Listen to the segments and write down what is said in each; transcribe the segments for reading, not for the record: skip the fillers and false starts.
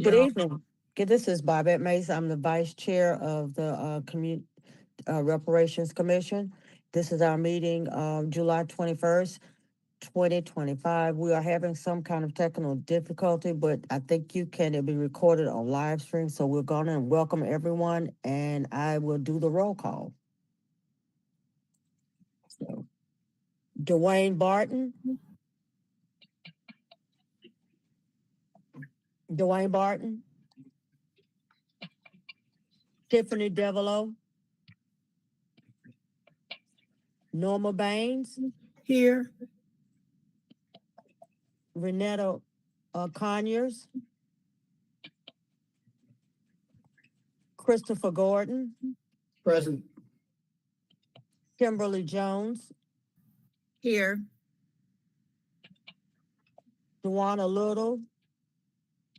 Good evening. This is Bobette Mays. I'm the vice chair of the Reparations Commission. This is our meeting, July 21st, 2025. We are having some kind of technical difficulty, but I think it'll be recorded on live stream. So we're going to welcome everyone, and I will do the roll call. So, Dwayne Barton. Dwayne Barton. Tiffany Devereaux. Norma Baines. Here. Renetta Conyers. Christopher Gordon. Present. Kimberly Jones. Here. Duana Little.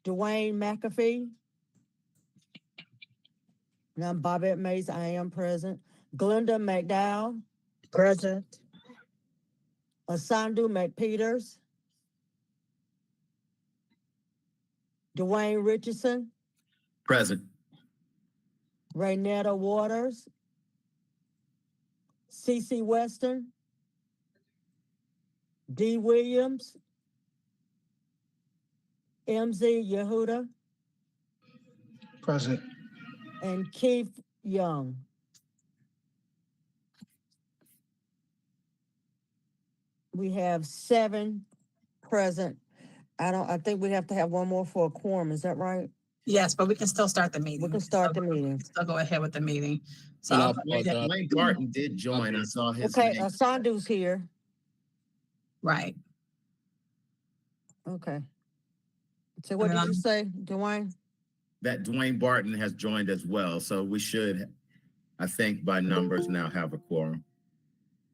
Dwayne McAfee. And I'm Bobette Mays. I am present. Glenda McDowell. Present. Asandu McPeters. Dwayne Richardson. Present. Raynetta Waters. CC Weston. D. Williams. MZ Yehuda. Present. And Keith Young. We have 7 present. I think we have to have one more for a quorum. Is that right? Yes, but we can still start the meeting. We can start the meeting. Still go ahead with the meeting. So Wayne Barton did join. I saw his Okay, name. Asandu's here. right. Okay. So what did you say, Dwayne? That Dwayne Barton has joined as well. So we should, I think, by numbers now have a quorum.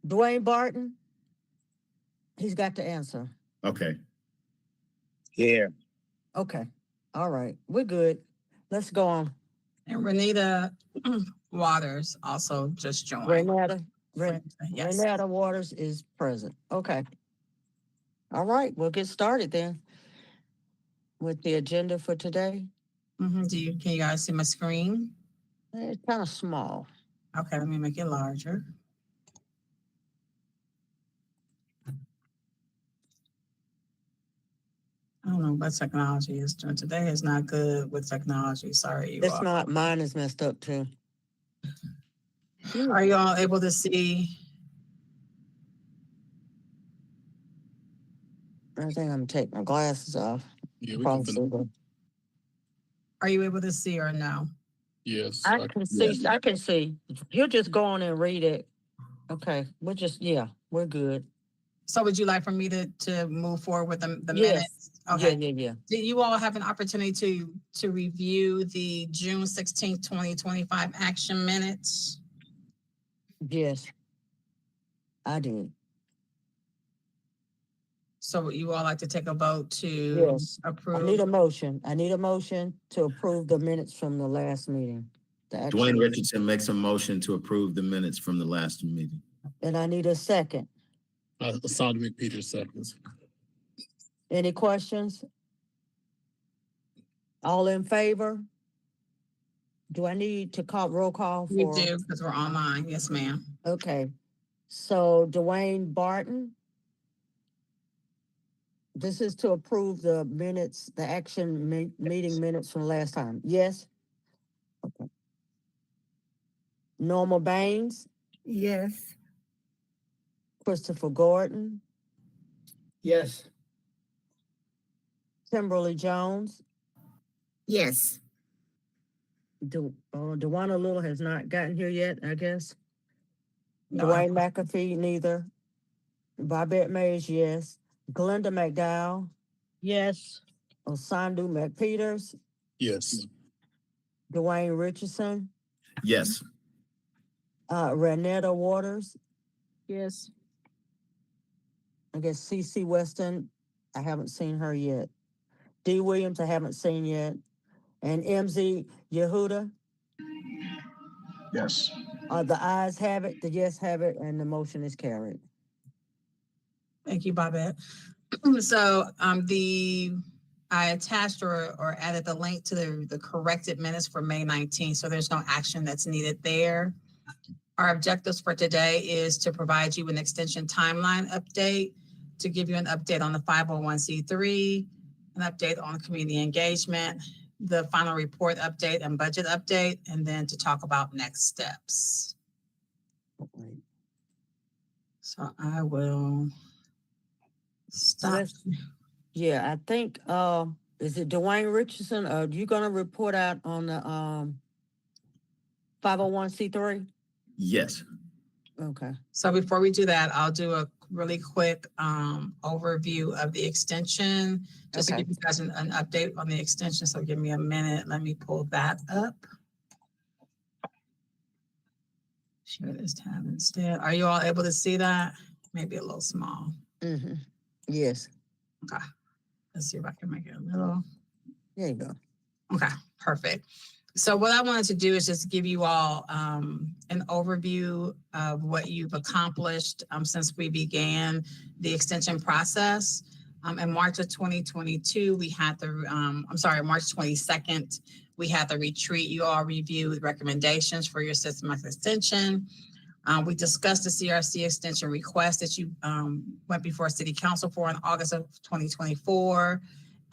Dwayne Barton? He's got to answer. Okay. Here. Okay. All right. We're good. Let's go on. And Renita Waters also just joined. Yes. Renetta Waters is present. Okay. All right. We'll get started then with the agenda for today. Can you guys see my screen? It's kind of small. Okay, let me make it larger. I don't know what technology is doing. Today is not good with technology. Sorry, It's not. Mine is messed up too. Are you all able to see? I think I'm gonna take my glasses off. Yeah, we can finish. Are you able to see or no? Yes. I can see. Yes. I can see. He'll just go on and read it. Okay. We're good. So would you like for me to move forward with the Yes. minutes? Okay. Yeah. Did you all have an opportunity to review the June 16th, 2025 action minutes? Yes. I did. So would you all like to take a vote to approve? I need a motion to approve the minutes from the last meeting. Dwayne Richardson makes a motion to approve the minutes from the last meeting. And I need a second. Asandu McPeters seconds. Any questions? All in favor? Do I need to call roll call for? You do, because we're online. Yes, ma'am. Okay. So Dwayne Barton. This is to approve the minutes, the action meeting minutes from last time. Yes? Okay. Norma Baines. Yes. Christopher Gordon. Yes. Kimberly Jones. Yes. Duana Little has not gotten here yet, I guess. No. Dwayne McAfee, neither. Bobette Mays, yes. Glenda McDowell. Yes. Asandu McPeters. Yes. Dwayne Richardson. Yes. Renetta Waters. Yes. I guess CC Weston, I haven't seen her yet. D. Williams, I haven't seen yet. And MZ Yehuda. Yes. The ayes have it, the yes have it, and the motion is carried. Thank you, Bobette. So the I attached or added the link to the corrected minutes for May 19th, so there's no action that's needed there. Our objectives for today is to provide you an extension timeline update, to give you an update on the 501c3, an update on community engagement, the final report update and budget update, and then to talk about next steps. So I will stop. Yeah, I think, is it Dwayne Richardson? Are you gonna report out on the, 501c3? Yes. Okay. So before we do that, I'll do a really quick overview of the extension, just to Okay. give you guys an update on the extension. So give me a minute. Let me pull that up. Share this tab instead. Are you all able to see that? Maybe a little small. Mm-hmm. Yes. Okay. Let's see if I can make it a little. There you go. Okay, perfect. So what I wanted to do is just give you all an overview of what you've accomplished since we began the extension process. In March of 2022, we had the, March 22nd, we had the retreat. You all reviewed recommendations for your systematic extension. We discussed the CRC extension request that you went before City Council for in August of 2024.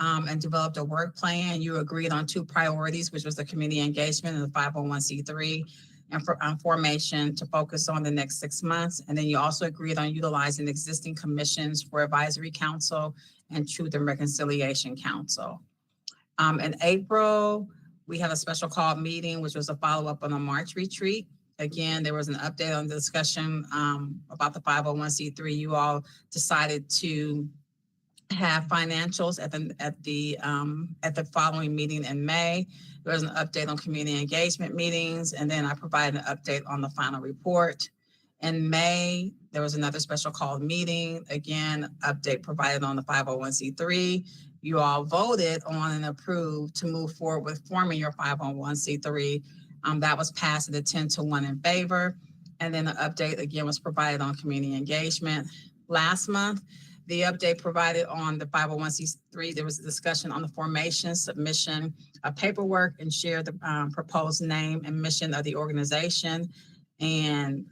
And developed a work plan. You agreed on 2 priorities, which was the community engagement and the 501c3 and for formation to focus on the next 6 months. And then you also agreed on utilizing existing commissions for advisory council and truth and reconciliation council. In April, we had a special call meeting, which was a follow-up on the March retreat. Again, there was an update on the discussion about the 501c3. You all decided to have financials at the following meeting in May. There was an update on community engagement meetings, and then I provided an update on the final report. In May, there was another special call meeting. Again, update provided on the 501c3. You all voted on and approved to move forward with forming your 501c3. That was passed at a 10-1 in favor. And then the update again was provided on community engagement. Last month, the update provided on the 501c3, there was a discussion on the formation, submission of paperwork, and share the proposed name and mission of the organization, and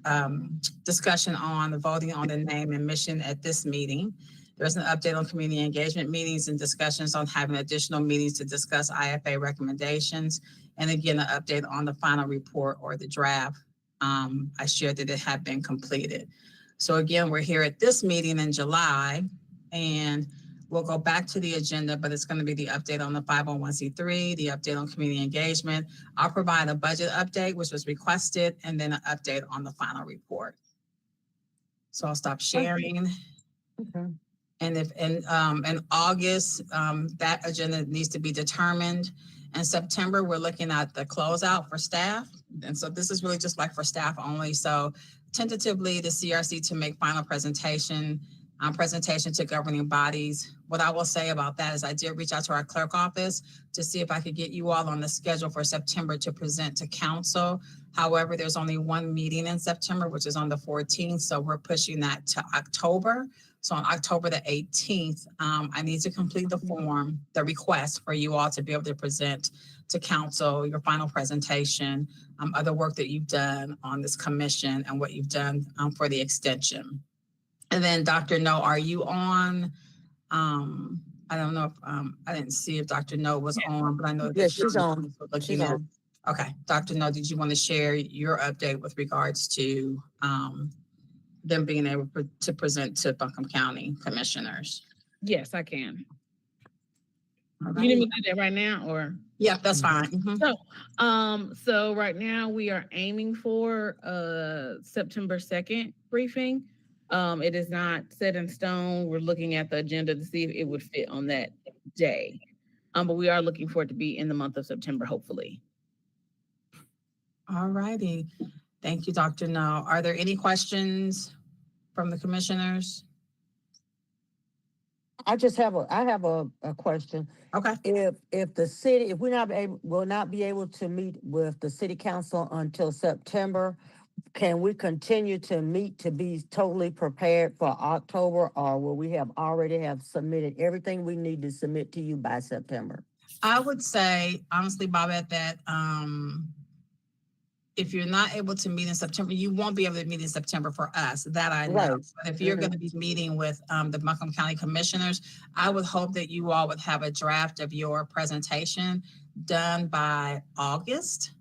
discussion on the voting on the name and mission at this meeting. There's an update on community engagement meetings and discussions on having additional meetings to discuss IFA recommendations. And again, an update on the final report or the draft. I shared that it had been completed. So again, we're here at this meeting in July, and we'll go back to the agenda, but it's going to be the update on the 501c3, the update on community engagement. I'll provide a budget update, which was requested, and then an update on the final report. So I'll stop sharing. Okay. And if in August, that agenda needs to be determined. In September, we're looking at the closeout for staff. And so this is really just like for staff only. So tentatively, the CRC to make final presentation to governing bodies. What I will say about that is I did reach out to our clerk office to see if I could get you all on the schedule for September to present to council. However, there's only 1 meeting in September, which is on the 14th. So we're pushing that to October. So on October the 18th, I need to complete the form, the request for you all to be able to present to council your final presentation of the work that you've done on this commission and what you've done for the extension. And then Dr. No, are you on? I don't know if I didn't see if Dr. No was on, but I know that she's on. She's on. Okay, Dr. No, did you want to share your update with regards to them being able to present to Buncombe County commissioners? Yes, I can. All You need me right. to do that right now, or? Yeah, that's fine. Mhm. So right now we are aiming for September 2nd briefing. It is not set in stone. We're looking at the agenda to see if it would fit on that day. But we are looking for it to be in the month of September, hopefully. All righty. Thank you, Dr. No. Are there any questions from the commissioners? I have a question. Okay. If the city, if we're not able, will not be able to meet with the city council until September, can we continue to meet to be totally prepared for October, or will we already have submitted everything we need to submit to you by September? I would say, honestly, Bobette, that if you're not able to meet in September, you won't be able to meet in September for us. That I know. Right. But if you're going to be meeting with the Buncombe County Commissioners, I would hope that you all would have a draft of your presentation done by August.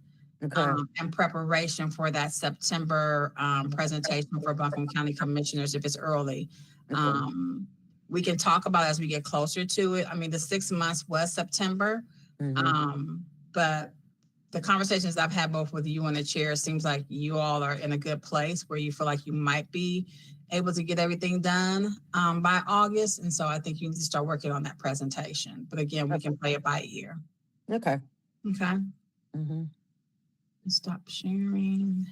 Okay. In preparation for that September presentation for Buncombe County Commissioners, if it's early. Okay. We can talk about it as we get closer to it. I mean, the 6 months was September, but the conversations I've had both with you and the chair, seems like you all are in a good place where you feel like you might be able to get everything done by August. And so I think you need to start working on that presentation. But again, we can play it by ear. Okay. Okay. Stop sharing.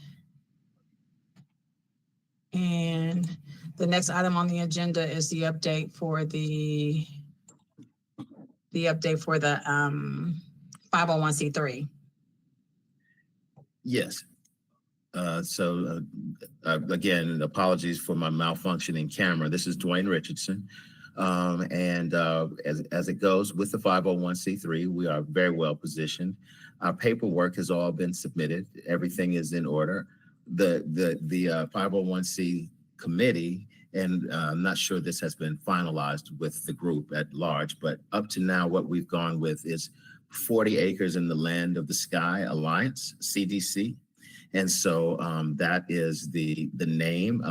And the next item on the agenda is the update for the 501c3. Yes. Again, apologies for my malfunctioning camera. This is Dwayne Richardson. As it goes with the 501c3, we are very well positioned. Our paperwork has all been submitted. Everything is in order. The 501c committee, and I'm not sure this has been finalized with the group at large, but up to now, what we've gone with is 40 acres in the Land of the Sky Alliance, CDC. And so that is the name.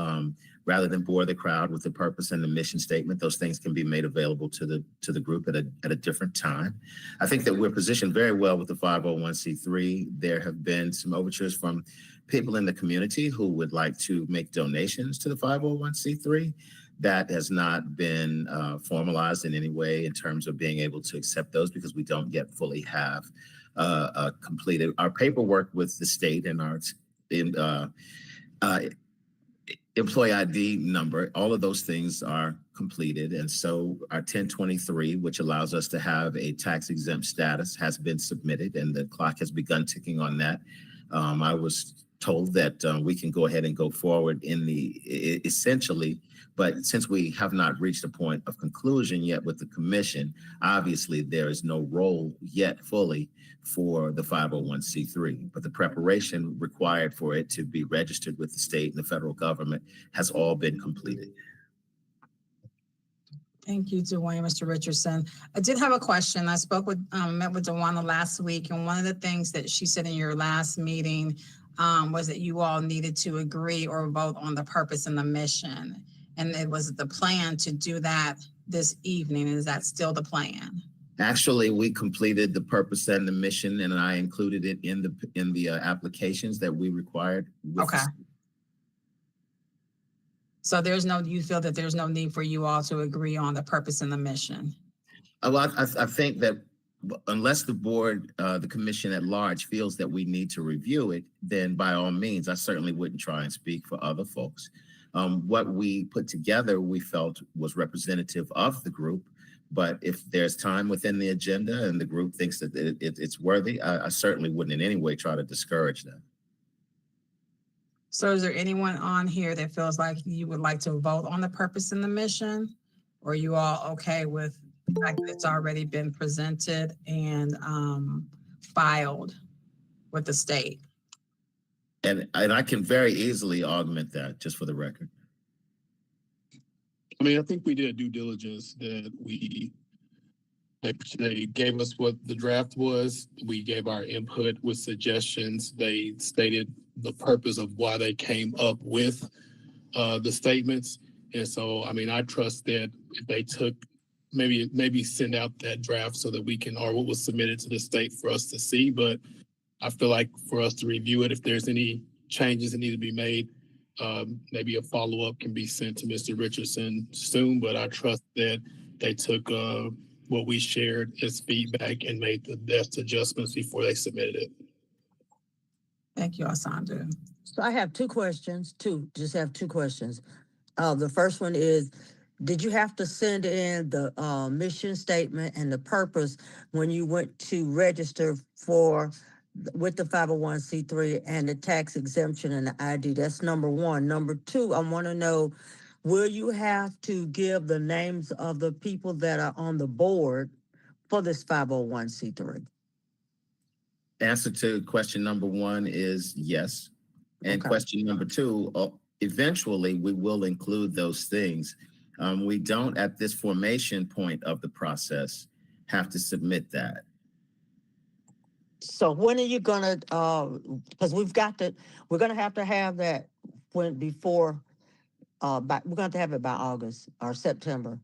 Rather than bore the crowd with the purpose and the mission statement, those things can be made available to the group at a different time. I think that we're positioned very well with the 501c3. There have been some overtures from people in the community who would like to make donations to the 501c3. That has not been formalized in any way in terms of being able to accept those, because we don't yet fully have completed our paperwork with the state and our employee ID number. All of those things are completed. And so our 1023, which allows us to have a tax exempt status, has been submitted, and the clock has begun ticking on that. I was told that we can go ahead and go forward essentially, but since we have not reached a point of conclusion yet with the commission, obviously there is no role yet fully for the 501c3, but the preparation required for it to be registered with the state and the federal government has all been completed. Thank you, Dwayne, Mr. Richardson. I did have a question. I met with Dewana last week, and one of the things that she said in your last meeting was that you all needed to agree or vote on the purpose and the mission. And it was the plan to do that this evening. Is that still the plan? Actually, we completed the purpose and the mission, and I included it in the applications that we required. Okay. So you feel that there's no need for you all to agree on the purpose and the mission? Well, I think that unless the board, the commission at large feels that we need to review it, then by all means, I certainly wouldn't try and speak for other folks. What we put together, we felt was representative of the group. But if there's time within the agenda and the group thinks that it's worthy, I certainly wouldn't in any way try to discourage that. So is there anyone on here that feels like you would like to vote on the purpose and the mission? Or are you all okay with the fact that it's already been presented and filed with the state? And I can very easily augment that, just for the record. I mean, I think we did due diligence that they gave us what the draft was. We gave our input with suggestions. They stated the purpose of why they came up with the statements. And so, I mean, I trust that if they took, maybe send out that draft so that we can, or what was submitted to the state for us to see. But I feel like for us to review it, if there's any changes that need to be made, maybe a follow-up can be sent to Mr. Richardson soon, but I trust that they took what we shared as feedback and made the best adjustments before they submitted it. Thank you, Asanda. So I have two questions, just have two questions. The first one is, did you have to send in the mission statement and the purpose when you went to register for with the 501c3 and the tax exemption and the ID. That's number one. Number two, I want to know, will you have to give the names of the people that are on the board for this 501c3? Answer to question number one is yes. And Okay. question number two, eventually we will include those things. We don't at this formation point of the process have to submit that. So when are you gonna, because we're gonna have to have that when, before, we're going to have it by August or September.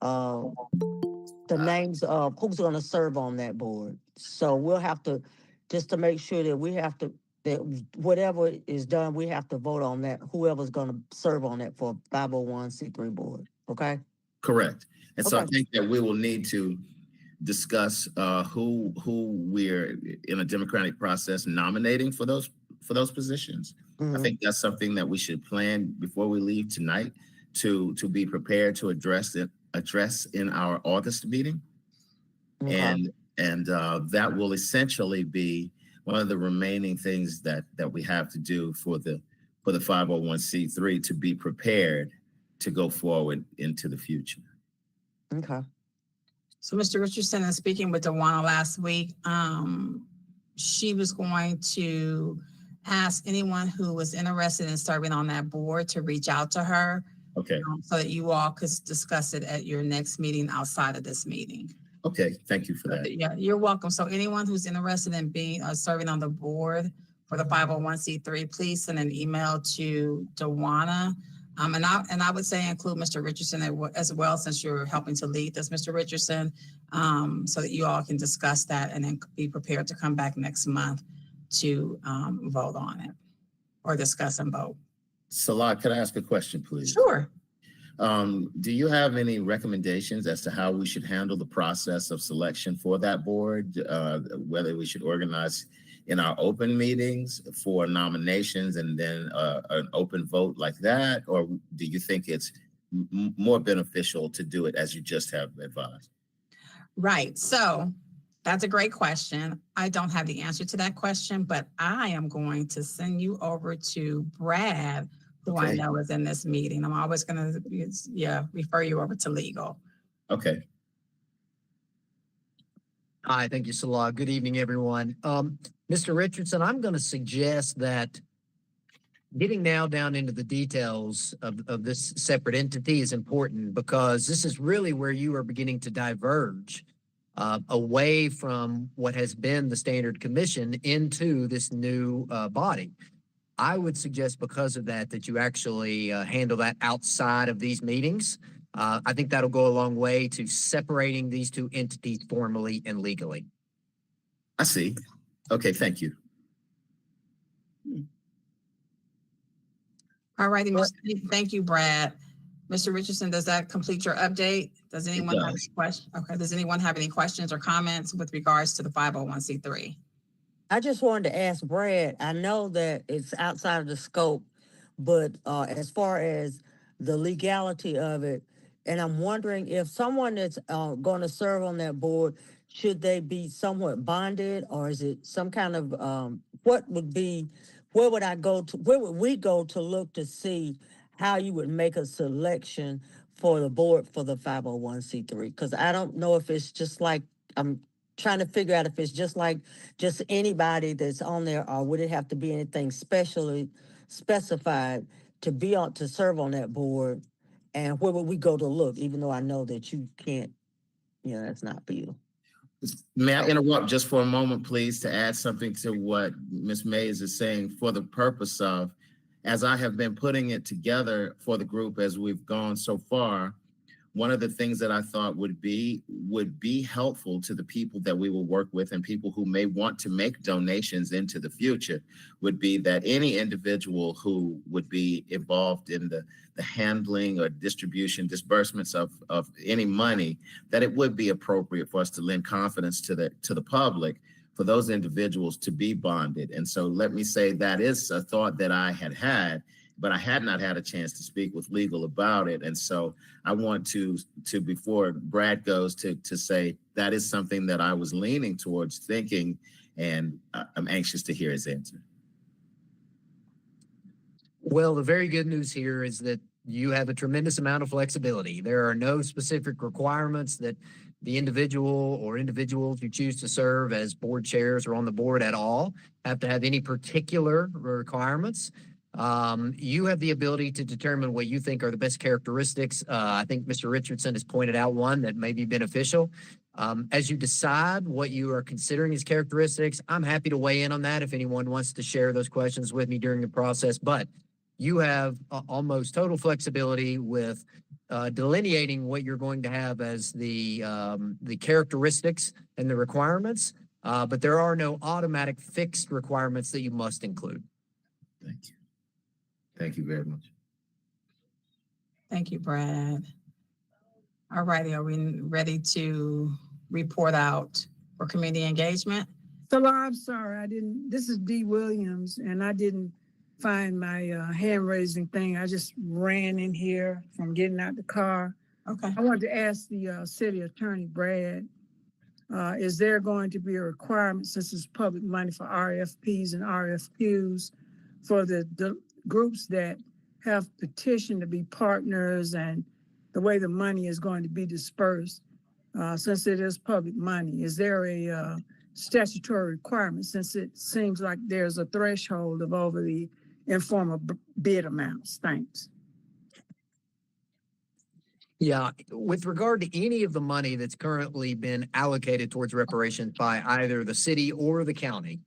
The names of who's going to serve on that board. So we'll have to, just to make sure that that whatever is done, we have to vote on that, whoever's going to serve on that for 501c3 board. Okay? Correct. And so I Okay. think that we will need to discuss who we're in a democratic process nominating for those positions. I think that's something that we should plan before we leave tonight to be prepared to address in our August meeting. Okay. And that will essentially be one of the remaining things that we have to do for the 501c3 to be prepared to go forward into the future. Okay. So Mr. Richardson, in speaking with Dawana last week, she was going to ask anyone who was interested in serving on that board to reach out to her. Okay. So that you all could discuss it at your next meeting outside of this meeting. Okay. Thank you for that. Yeah, you're welcome. So anyone who's interested in being serving on the board for the 501c3, please send an email to Dawana. And I would say include Mr. Richardson as well, since you're helping to lead this, Mr. Richardson, so that you all can discuss that and then be prepared to come back next month to vote on it or discuss and vote. Salah, could I ask a question, please? Sure. Do you have any recommendations as to how we should handle the process of selection for that board? Whether we should organize in our open meetings for nominations and then an open vote like that? Or do you think it's more beneficial to do it as you just have advised? Right. So that's a great question. I don't have the answer to that question, but I am going to send you over to Brad, who I know is in this meeting. I'm always going to, refer you over to legal. Okay. Hi, thank you, Salah. Good evening, everyone. Mr. Richardson, I'm going to suggest that getting now down into the details of this separate entity is important, because this is really where you are beginning to diverge away from what has been the standard commission into this new body. I would suggest because of that you actually handle that outside of these meetings. I think that'll go a long way to separating these two entities formally and legally. I see. Okay, thank you. All righty. Thank you, Brad. Mr. Richardson, does that complete your update? Does anyone have any questions? Okay. Does anyone have any questions or comments with regards to the 501c3? I just wanted to ask Brad, I know that it's outside of the scope, but as far as the legality of it, and I'm wondering if someone that's going to serve on that board, should they be somewhat bonded, or is it some kind of, where would we go to look to see how you would make a selection for the board for the 501c3? Because I don't know if it's just like, I'm trying to figure out if it's just like just anybody that's on there, or would it have to be anything specially specified to serve on that board? And where would we go to look, even though I know that you can't, that's not for you. May I interrupt just for a moment, please, to add something to what Ms. Mays is saying, for the purpose of, as I have been putting it together for the group as we've gone so far, one of the things that I thought would be helpful to the people that we will work with and people who may want to make donations into the future would be that any individual who would be involved in the handling or disbursements of any money, that it would be appropriate for us to lend confidence to the public for those individuals to be bonded. And so let me say that is a thought that I had, but I had not had a chance to speak with legal about it. And so I want to before Brad goes, to say that is something that I was leaning towards thinking And I'm anxious to hear his answer. Well, the very good news here is that you have a tremendous amount of flexibility. There are no specific requirements that the individual or individuals who choose to serve as board chairs or on the board at all have to have any particular requirements. You have the ability to determine what you think are the best characteristics. I think Mr. Richardson has pointed out one that may be beneficial. As you decide what you are considering as characteristics, I'm happy to weigh in on that if anyone wants to share those questions with me during the process. But you have almost total flexibility with delineating what you're going to have as the characteristics and the requirements, but there are no automatic fixed requirements that you must include. Thank you. Thank you very much. Thank you, Brad. All righty, are we ready to report out for community engagement? So I'm sorry, this is D. Williams, and I didn't find my hand raising thing. I just ran in here from getting out the car. Okay. I wanted to ask the city attorney, Brad, is there going to be a requirement, since it's public money, for RFPs and RFQs for the groups that have petitioned to be partners, and the way the money is going to be dispersed, since it is public money? Is there a statutory requirement, since it seems like there's a threshold of over the informal bid amounts? Thanks. Yeah, with regard to any of the money that's currently been allocated towards reparations by either the city or the county,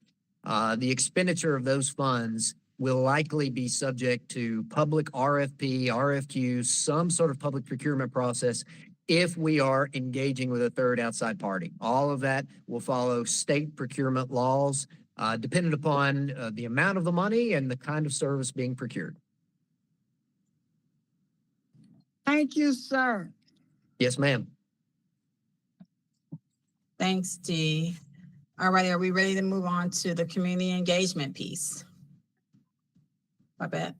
the expenditure of those funds will likely be subject to public RFP, RFQ, some sort of public procurement process if we are engaging with a third outside party. All of that will follow state procurement laws, dependent upon the amount of the money and the kind of service being procured. Thank you, sir. Yes, ma'am. Thanks, Dee. All righty, are we ready to move on to the community engagement piece? Babette?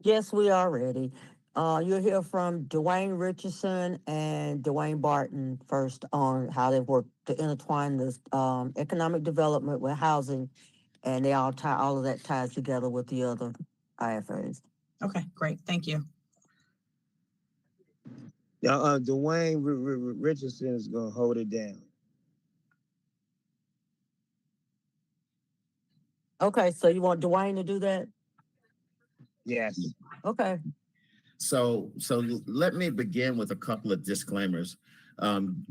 Yes, we are ready. You'll hear from Dwayne Richardson and Dwayne Barton first on how they work to intertwine this economic development with housing, and they all of that ties together with the other IFAs. Okay, great, thank you. Dwayne Richardson is gonna hold it down. Okay, so you want Dwayne to do that? Yes. Okay. So let me begin with a couple of disclaimers.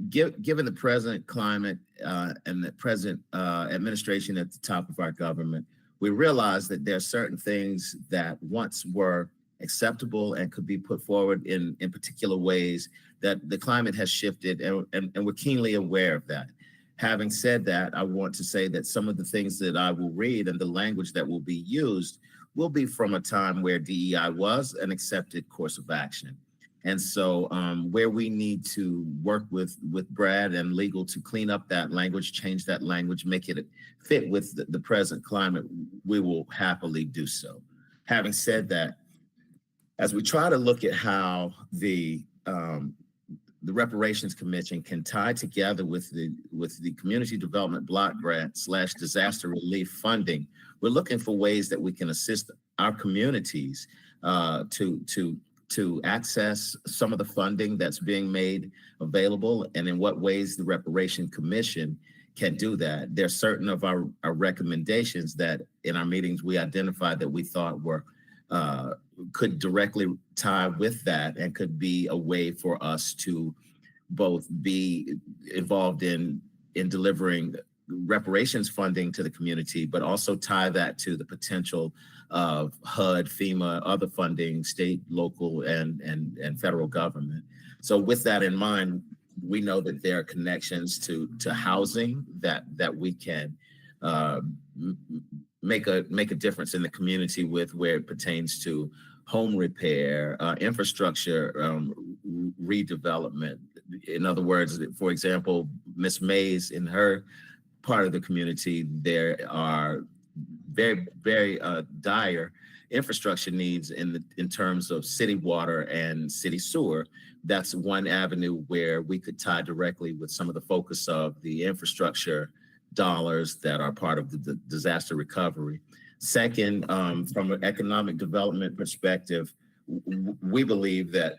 Given the present climate and the present administration at the top of our government, we realize that there are certain things that once were acceptable and could be put forward in particular ways, that the climate has shifted, and we're keenly aware of that. Having said that, I want to say that some of the things that I will read and the language that will be used will be from a time where DEI was an accepted course of action. And so where we need to work with Brad and legal to clean up that language, change that language, make it fit with the present climate, we will happily do so. Having said that, as we try to look at how the Reparations Commission can tie together with the Community Development Block Grant / disaster relief funding, we're looking for ways that we can assist our communities to access some of the funding that's being made available, and in what ways the Reparation Commission can do that. There are certain of our recommendations that in our meetings we identified that we thought were could directly tie with that and could be a way for us to both be involved in delivering reparations funding to the community, but also tie that to the potential of HUD, FEMA, other funding, state, local, and federal government. So with that in mind, we know that there are connections to housing that we can make a difference in the community with, where it pertains to home repair, infrastructure redevelopment. In other words, for example, Ms. Mays, in her part of the community, there are very, very dire infrastructure needs in terms of city water and city sewer. That's one avenue where we could tie directly with some of the focus of the infrastructure dollars that are part of the disaster recovery. Second, from an economic development perspective, we believe that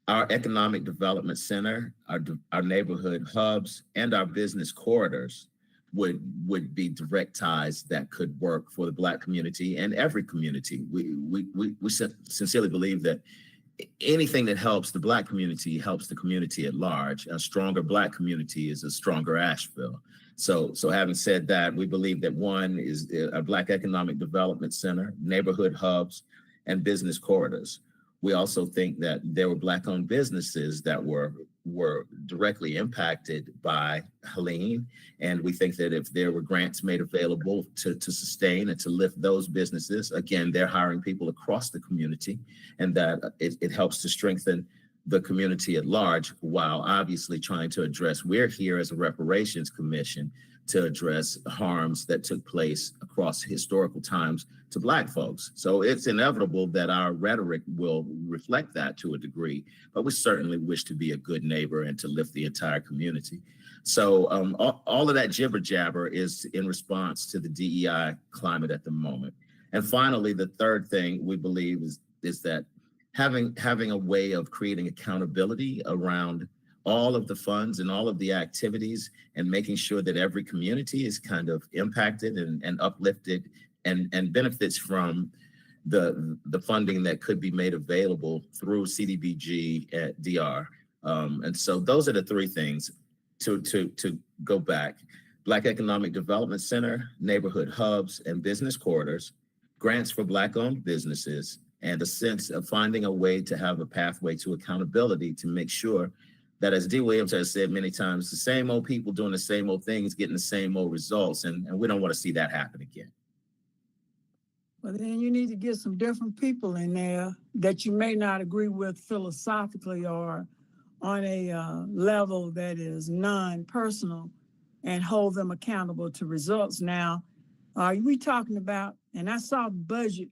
our economic development center, our neighborhood hubs, and our business corridors would be direct ties that could work for the Black community and every community. We sincerely believe that anything that helps the Black community helps the community at large. A stronger Black community is a stronger Asheville. So having said that, we believe that one is a Black Economic Development Center, neighborhood hubs, and business corridors. We also think that there were Black-owned businesses that were directly impacted by Helene, and we think that if there were grants made available to sustain and to lift those businesses, again, they're hiring people across the community, and that it helps to strengthen the community at large, while obviously trying to address, we're here as a reparations commission to address harms that took place across historical times to Black folks. So it's inevitable that our rhetoric will reflect that to a degree, but we certainly wish to be a good neighbor and to lift the entire community. So all of that jibber jabber is in response to the DEI climate at the moment. And finally, the third thing we believe is that having a way of creating accountability around all of the funds and all of the activities, and making sure that every community is kind of impacted and uplifted and benefits from the funding that could be made available through CDBG at DR. And so those are the three things to go back: Black Economic Development Center, neighborhood hubs and business corridors, grants for Black-owned businesses, and a sense of finding a way to have a pathway to accountability to make sure that, as D. Williams has said many times, the same old people doing the same old things, getting the same old results, and we don't want to see that happen again. Well, then you need to get some different people in there that you may not agree with philosophically or on a level that is non-personal, and hold them accountable to results. Now, are we talking about, and I saw the budget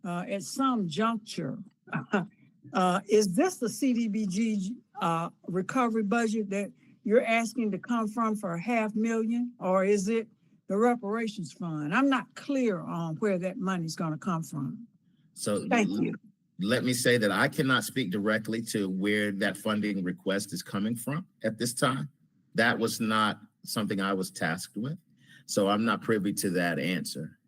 at some juncture, is this the CDBG recovery budget that you're asking to come from for $500,000, or is it the reparations fund? I'm not clear on where that money's going to come from. So Thank you. Let me say that I cannot speak directly to where that funding request is coming from at this time. That was not something I was tasked with, so I'm not privy to that answer.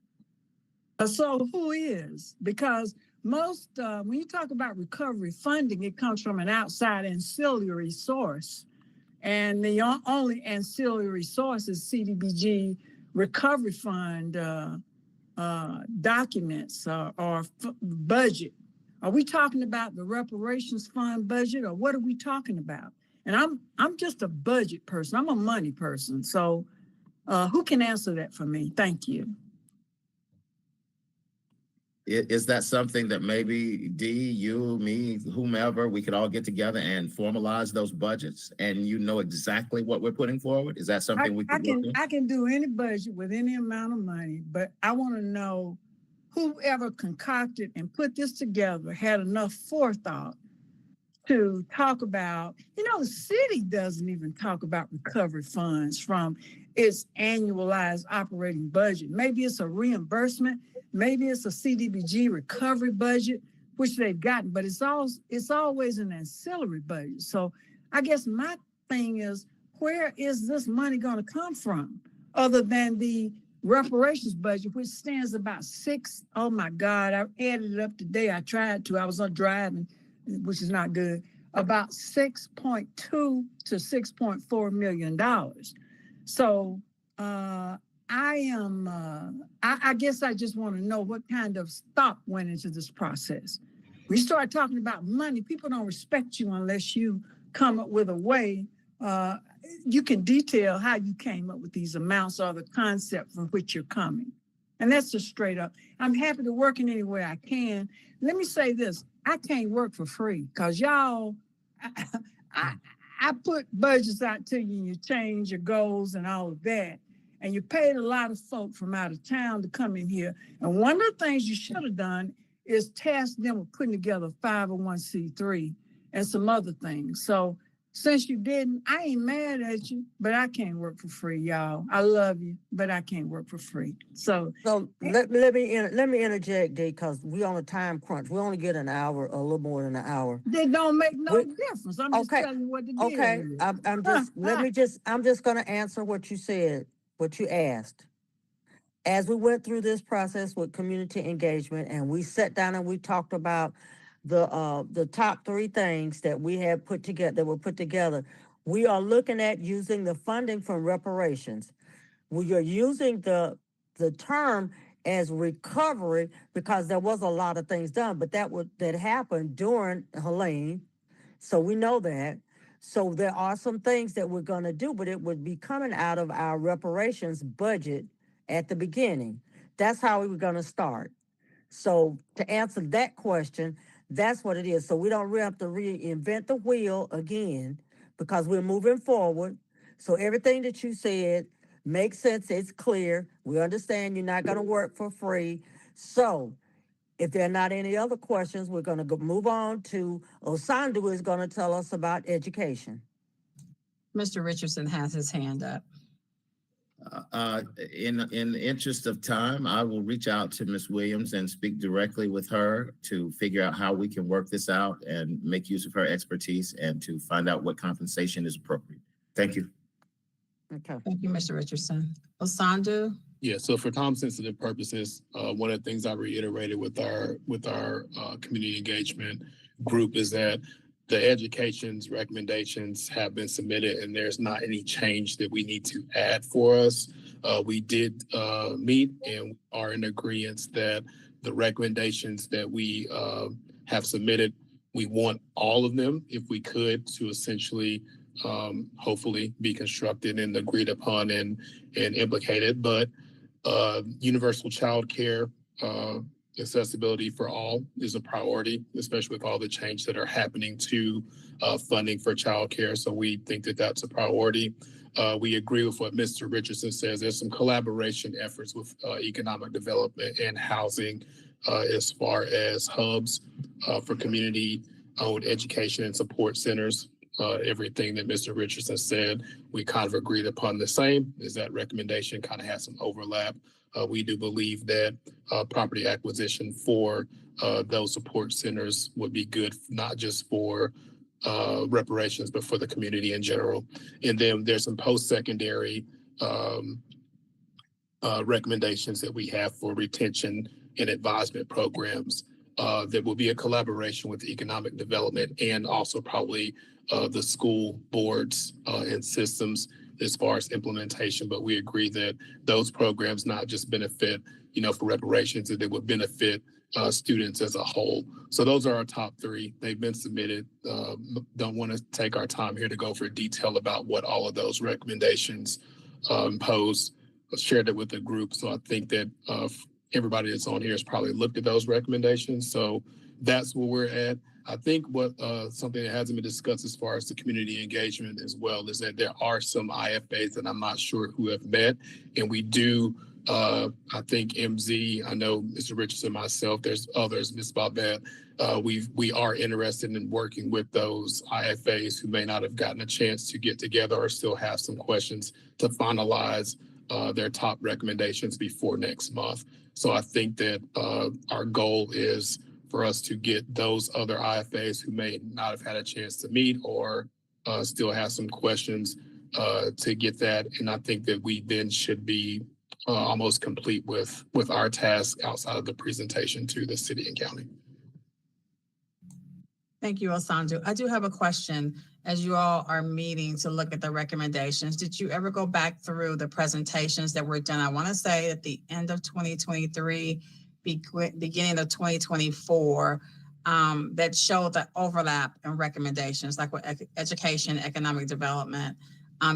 So who is? Because most, when you talk about recovery funding, it comes from an outside ancillary source. And the only ancillary source is CDBG recovery fund documents or budget. Are we talking about the reparations fund budget, or what are we talking about? And I'm just a budget person. I'm a money person. So who can answer that for me? Thank you. Is that something that maybe D, you, me, whomever, we could all get together and formalize those budgets, and you know exactly what we're putting forward? Is that something we can I can do any budget with any amount of money, but I want to know whoever concocted and put this together had enough forethought to talk about, the city doesn't even talk about recovery funds from its annualized operating budget. Maybe it's a reimbursement, maybe it's a CDBG recovery budget, which they've gotten, but it's always an ancillary budget. So I guess my thing is, where is this money going to come from other than the reparations budget, which stands about oh my God, I added it up today. I tried to, I was on driving, which is not good, about $6.2 to $6.4 million. So I guess I just want to know what kind of thought went into this process. We start talking about money, people don't respect you unless you come up with a way. You can detail how you came up with these amounts or the concept from which you're coming. And that's just straight up. I'm happy to work in any way I can. Let me say this, I can't work for free, because y'all, I put budgets out to you and you change your goals and all of that. And you paid a lot of folk from out of town to come in here. And one of the things you should have done is task them with putting together 501c3 and some other things. So since you didn't, I ain't mad at you, but I can't work for free, y'all. I love you, but I can't work for free. So So let me interject, D, because we on a time crunch. We only get an hour, a little more than an hour. they don't make no We- difference. I'm just Okay, telling you what the deal Okay, is. I'm just, I'm just gonna answer what you said, what you asked. As we went through this process with community engagement and we sat down and we talked about the top three things that we had put together, that were put together, we are looking at using the funding from reparations. We are using the term as recovery because there was a lot of things done, but that happened during Helene. So we know that. So there are some things that we're gonna do, but it would be coming out of our reparations budget at the beginning. That's how we were gonna start. So to answer that question, that's what it is. So we don't really have to reinvent the wheel again because we're moving forward. So everything that you said makes sense. It's clear. We understand you're not gonna work for free. So if there are not any other questions, we're gonna move on to Osandu is gonna tell us about education. Mr. Richardson has his hand up. In the interest of time, I will reach out to Ms. Williams and speak directly with her to figure out how we can work this out and make use of her expertise and to find out what compensation is appropriate. Thank you. Okay. Thank you, Mr. Richardson. Osandu? Yeah, so for time-sensitive purposes, one of the things I reiterated with our community engagement group is that the education's recommendations have been submitted and there's not any change that we need to add for us. We did meet and are in agreement that the recommendations that we have submitted, we want all of them, if we could, to essentially hopefully be constructed and agreed upon and implicated. But universal child care, accessibility for all is a priority, especially with all the change that are happening to funding for child care. So we think that that's a priority. We agree with what Mr. Richardson says. There's some collaboration efforts with economic development and housing as far as hubs for community-owned education and support centers. Everything that Mr. Richardson said, we kind of agreed upon the same, is that recommendation kind of has some overlap. We do believe that property acquisition for those support centers would be good, not just for reparations, but for the community in general. And then there's some post-secondary recommendations that we have for retention and advisement programs that will be a collaboration with economic development and also probably the school boards and systems as far as implementation. But we agree that those programs not just benefit, for reparations, that they would benefit students as a whole. So those are our top three. They've been submitted. Don't want to take our time here to go for detail about what all of those recommendations pose. I shared it with the group. So I think that everybody that's on here has probably looked at those recommendations. So that's where we're at. I think what something that hasn't been discussed as far as the community engagement as well is that there are some IFAs that I'm not sure who have met, and we do. I think MZ, I know Mr. Richardson, myself, there's others, Ms. Babette. We are interested in working with those IFAs who may not have gotten a chance to get together or still have some questions to finalize their top recommendations before next month. So I think that our goal is for us to get those other IFAs who may not have had a chance to meet or still have some questions to get that. And I think that we then should be almost complete with our task outside of the presentation to the city and county. Thank you, Osandu. I do have a question. As you all are meeting to look at the recommendations, did you ever go back through the presentations that were done? I want to say at the end of 2023, beginning of 2024, that showed the overlap in recommendations, like with education, economic development.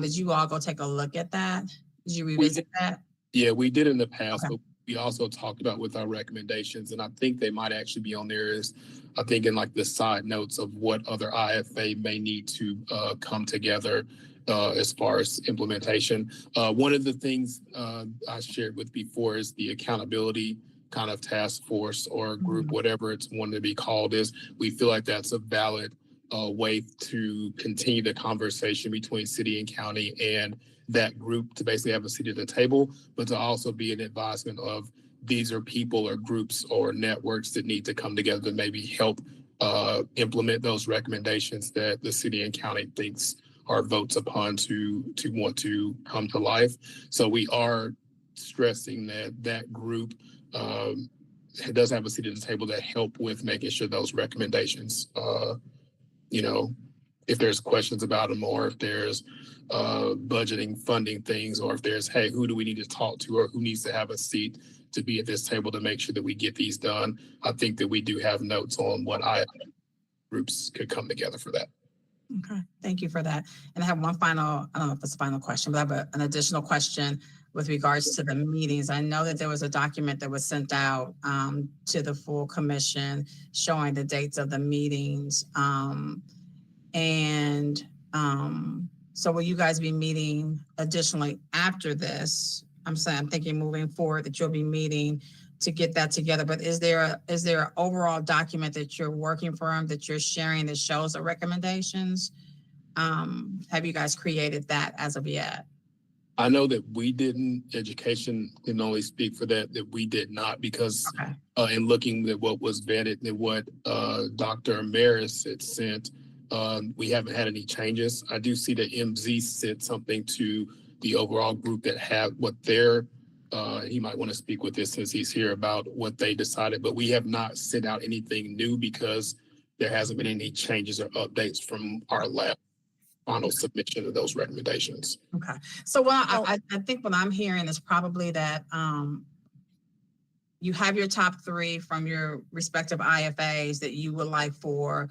Did you all go take a look at that? Did you revisit that? Yeah, we did in the past, Okay. but we also talked about with our recommendations, and I think they might actually be on there is, I think in like the side notes of what other IFA may need to come together as far as implementation. One of the things I shared with before is the accountability kind of task force or group, whatever it's wanted to be called, is we feel like that's a valid way to continue the conversation between city and county and that group to basically have a seat at the table, but to also be an advisement of these are people or groups or networks that need to come together to maybe help implement those recommendations that the city and county thinks or votes upon to want to come to life. So we are stressing that group does have a seat at the table that help with making sure those recommendations, if there's questions about them or if there's budgeting, funding things, or if there's, hey, who do we need to talk to or who needs to have a seat to be at this table to make sure that we get these done. I think that we do have notes on what groups could come together for that. Okay, thank you for that. And I have one final, I don't know if it's a final question, but I have an additional question with regards to the meetings. I know that there was a document that was sent out to the full commission showing the dates of the meetings. So will you guys be meeting additionally after this? I'm thinking moving forward that you'll be meeting to get that together, but is there an overall document that you're working from that you're sharing that shows the recommendations? Have you guys created that as of yet? I know that we didn't, education can only speak for that we did not, because in looking at what was vetted and what Dr. Maris had sent, we haven't had any changes. I do see that MZ sent something to the overall group that have what their, he might want to speak with this since he's here about what they decided, but we have not sent out anything new because there hasn't been any changes or updates from our lab final submission of those recommendations. Okay. So what I think what I'm hearing is probably that you have your top three from your respective IFAs that you would like for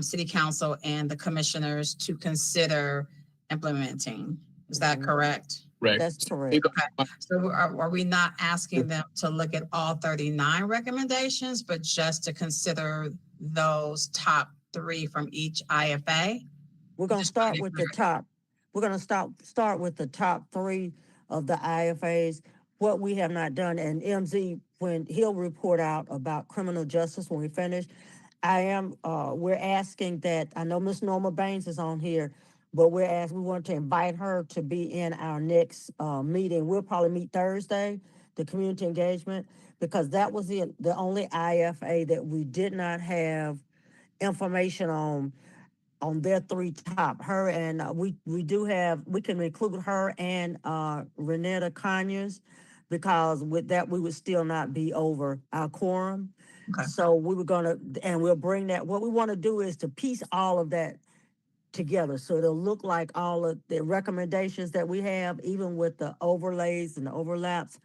City Council and the commissioners to consider implementing. Is that correct? Right. That's correct. Okay. So are we not asking them to look at all 39 recommendations, but just to consider those top three from each IFA? We're going to start with the top. We're going to start with the top three of the IFAs. What we have not done, and MZ, when he'll report out about criminal justice when we finish, we're asking that, I know Miss Norma Baines is on here, but we want to invite her to be in our next meeting. We'll probably meet Thursday, the community engagement, because that was the only IFA that we did not have information on their three top. Her and we can include her and Renetta Conyers, because with that we would still not be over our quorum. Okay. So we'll bring that. What we want to do is to piece all of that together so it'll look like all of the recommendations that we have, even with the overlays and the overlaps.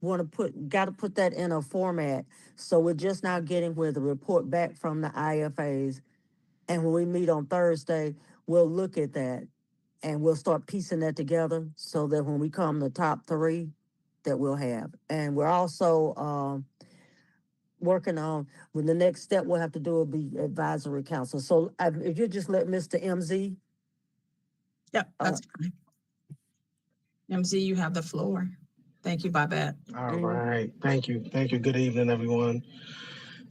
Got to put that in a format. So we're just now getting the report back from the IFAs. And when we meet on Thursday, we'll look at that and we'll start piecing that together so that when we come the top three that we'll have. And we're also working on, when the next step we'll have to do will be advisory council. So if you just let Mr. MZ. Yep, that's fine. MZ, you have the floor. Thank you, Babette. All right. Thank you. Good evening, everyone.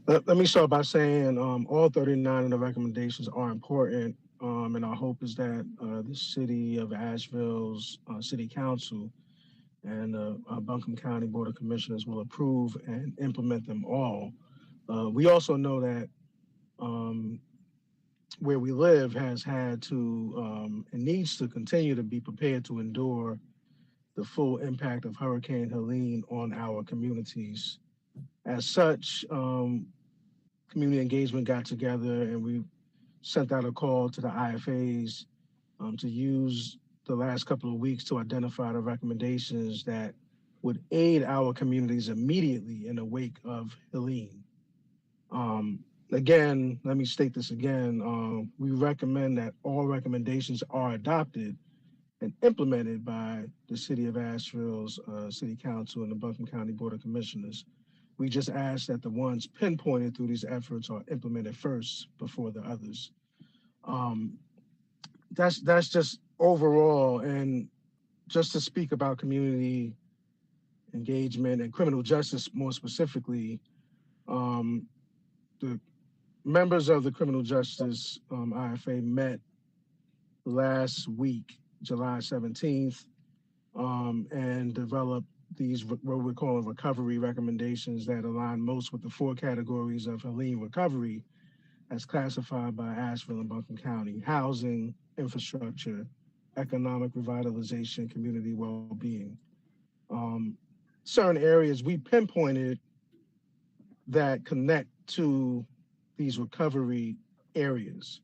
Let me start by saying all 39 of the recommendations are important, and our hope is that the city of Asheville's city council and Buncombe County Board of Commissioners will approve and implement them all. We also know that where we live has had to and needs to continue to be prepared to endure the full impact of Hurricane Helene on our communities. As such, community engagement got together and we sent out a call to the IFAs to use the last couple of weeks to identify the recommendations that would aid our communities immediately in the wake of Helene. Again, let me state this again. We recommend that all recommendations are adopted and implemented by the City of Asheville's City Council and the Buncombe County Board of Commissioners. We just ask that the ones pinpointed through these efforts are implemented first before the others. That's just overall, and just to speak about community engagement and criminal justice more specifically, the members of the Criminal Justice IFA met last week, July 17th, and developed these what we're calling recovery recommendations that align most with the 4 categories of Helene recovery as classified by Asheville and Buncombe County: housing, infrastructure, economic revitalization, community well-being. Certain areas we pinpointed that connect to these recovery areas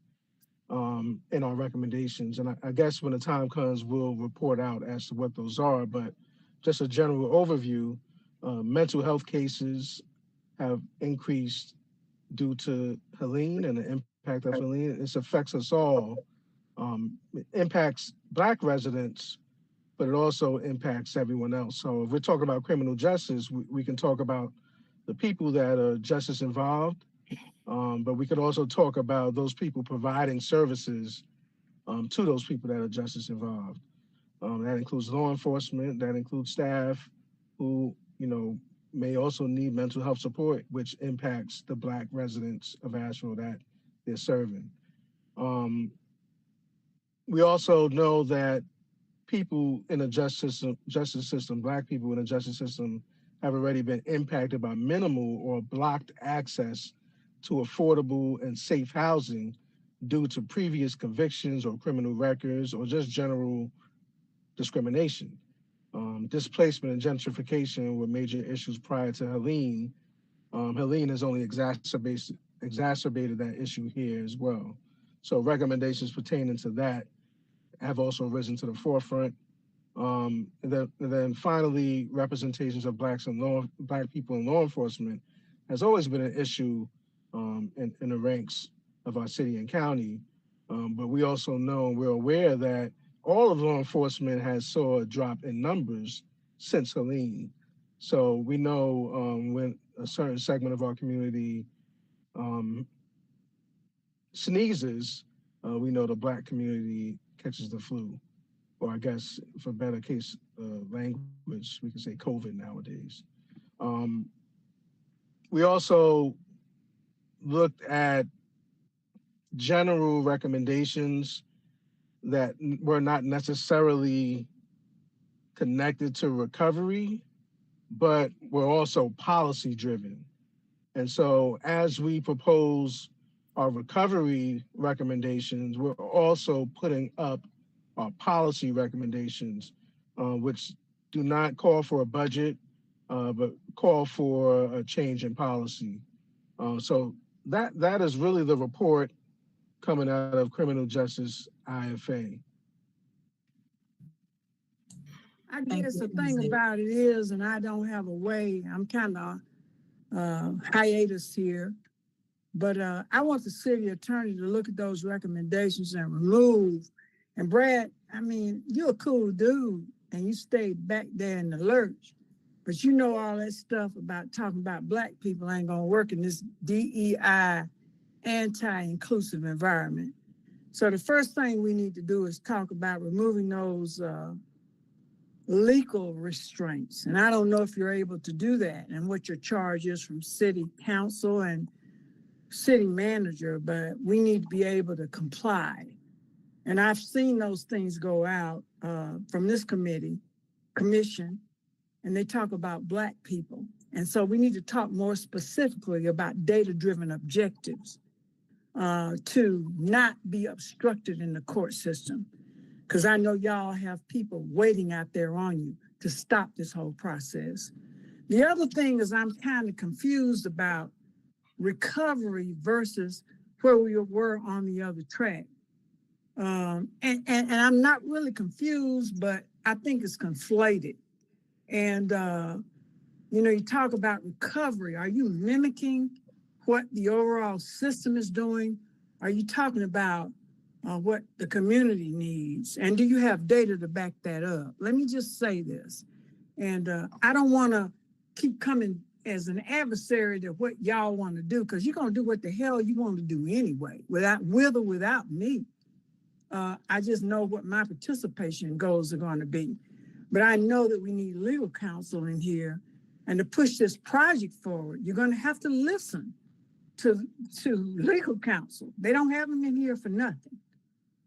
in our recommendations. And I guess when the time comes, we'll report out as to what those are. But just a general overview, mental health cases have increased due to Helene and the impact of Helene. This affects us all. It impacts Black residents, but it also impacts everyone else. So if we're talking about criminal justice, we can talk about the people that are justice involved, but we could also talk about those people providing services to those people that are justice involved. That includes law enforcement, that includes staff who, may also need mental health support, which impacts the Black residents of Asheville that they're serving. We also know that people in the justice system, Black people in the justice system, have already been impacted by minimal or blocked access to affordable and safe housing due to previous convictions or criminal records or just general discrimination. Displacement and gentrification were major issues prior to Helene. Helene has only exacerbated that issue here as well. So recommendations pertaining to that have also risen to the forefront. And then finally, representations of Black people in law enforcement has always been an issue in the ranks of our city and county. But we also know, we're aware that all of law enforcement has saw a drop in numbers since Helene. So we know when a certain segment of our community sneezes, we know the Black community catches the flu. Or I guess for better case language, we can say COVID nowadays. We also looked at general recommendations that were not necessarily connected to recovery, but were also policy driven. And so as we propose our recovery recommendations, we're also putting up our policy recommendations, which do not call for a budget, but call for a change in policy. So that is really the report coming out of Criminal Justice IFA. I Thank guess you, the thing Lindsay. about it is, and I don't have a way, I'm kind of hiatus here, but I want the city attorney to look at those recommendations and remove. And Brad, I mean, you're a cool dude and you stayed back there in the lurch, but you know all that stuff about talking about Black people ain't gonna work in this DEI anti-inclusive environment. So the first thing we need to do is talk about removing those legal restraints. And I don't know if you're able to do that and what your charge is from city council and city manager, but we need to be able to comply. And I've seen those things go out from this commission, and they talk about Black people. And so we need to talk more specifically about data-driven objectives to not be obstructed in the court system. Because I know y'all have people waiting out there on you to stop this whole process. The other thing is I'm kind of confused about recovery versus where we were on the other track. And I'm not really confused, but I think it's conflated. And, you talk about recovery. Are you mimicking what the overall system is doing? Are you talking about what the community needs? And do you have data to back that up? Let me just say this. And I don't want to keep coming as an adversary to what y'all want to do, because you're going to do what the hell you want to do anyway, with or without me. I just know what my participation goals are going to be. But I know that we need legal counsel in here. And to push this project forward, you're going to have to listen to legal counsel. They don't have them in here for nothing.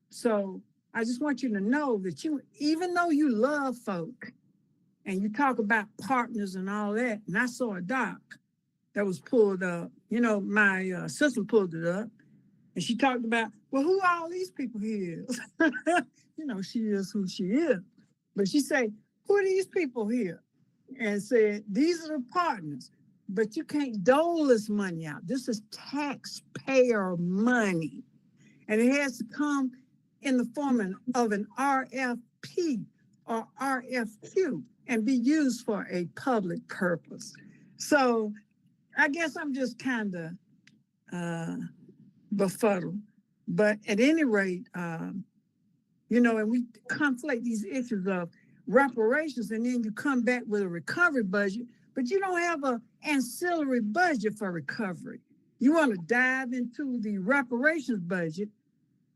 So I just want you to know that even though you love folk and you talk about partners and all that, and I saw a doc that was pulled up, my sister pulled it up, and she talked about, well, who all these people here is? She is who she is. But she said, who are these people here? And said, these are the partners. But you can't dole this money out. This is taxpayer money. And it has to come in the form of an RFP or RFQ and be used for a public purpose. So I guess I'm just kind of befuddled. But at any rate, and we conflate these issues of reparations, and then you come back with a recovery budget, but you don't have an ancillary budget for recovery. You want to dive into the reparations budget.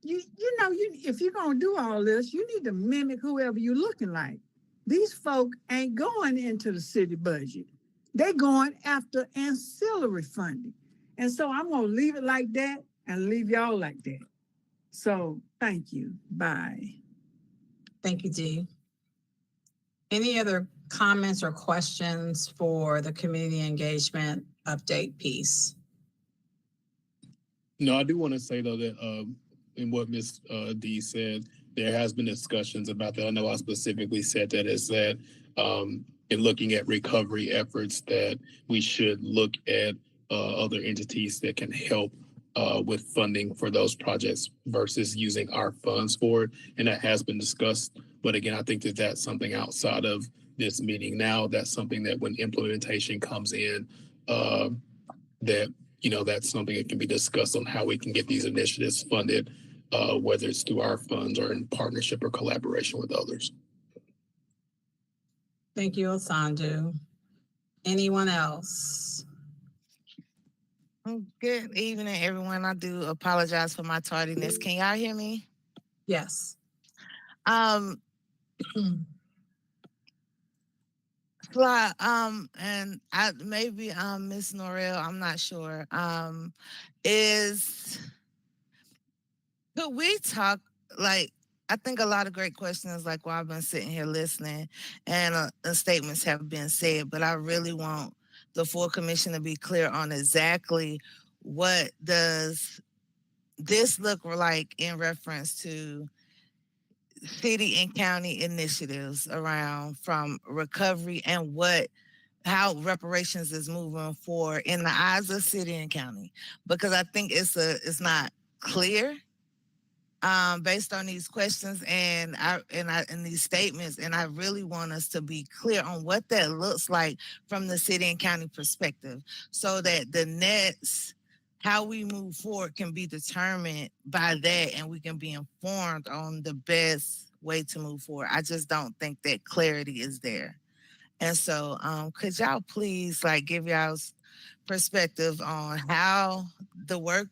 If you're going to do all this, you need to mimic whoever you're looking like. These folk ain't going into the city budget. They're going after ancillary funding. And so I'm going to leave it like that and leave y'all like that. So thank you. Bye. Thank you, Dee. Any other comments or questions for the community engagement update piece? No, I do want to say though that in what Ms. D said, there has been discussions about that. I know I specifically said that in looking at recovery efforts that we should look at other entities that can help with funding for those projects versus using our funds for it. And that has been discussed. But again, I think that that's something outside of this meeting now. That's something that when implementation comes in, that's something that can be discussed on how we can get these initiatives funded, whether it's through our funds or in partnership or collaboration with others. Thank you, Osandu. Anyone else? Good evening, everyone. I do apologize for my tardiness. Can y'all hear me? Yes. Fly, and I maybe Miss Norrell, I'm not sure. Could we talk I think a lot of great questions while I've been sitting here listening and the statements have been said, but I really want the full commission to be clear on exactly what does this look like in reference to city and county initiatives around from recovery and how reparations is moving forward in the eyes of city and county, because I think it's not clear based on these questions and these statements, and I really want us to be clear on what that looks like from the city and county perspective, so that the next how we move forward can be determined by that, and we can be informed on the best way to move forward. I just don't think that clarity is there, and so could y'all please give y'all's perspective on how the work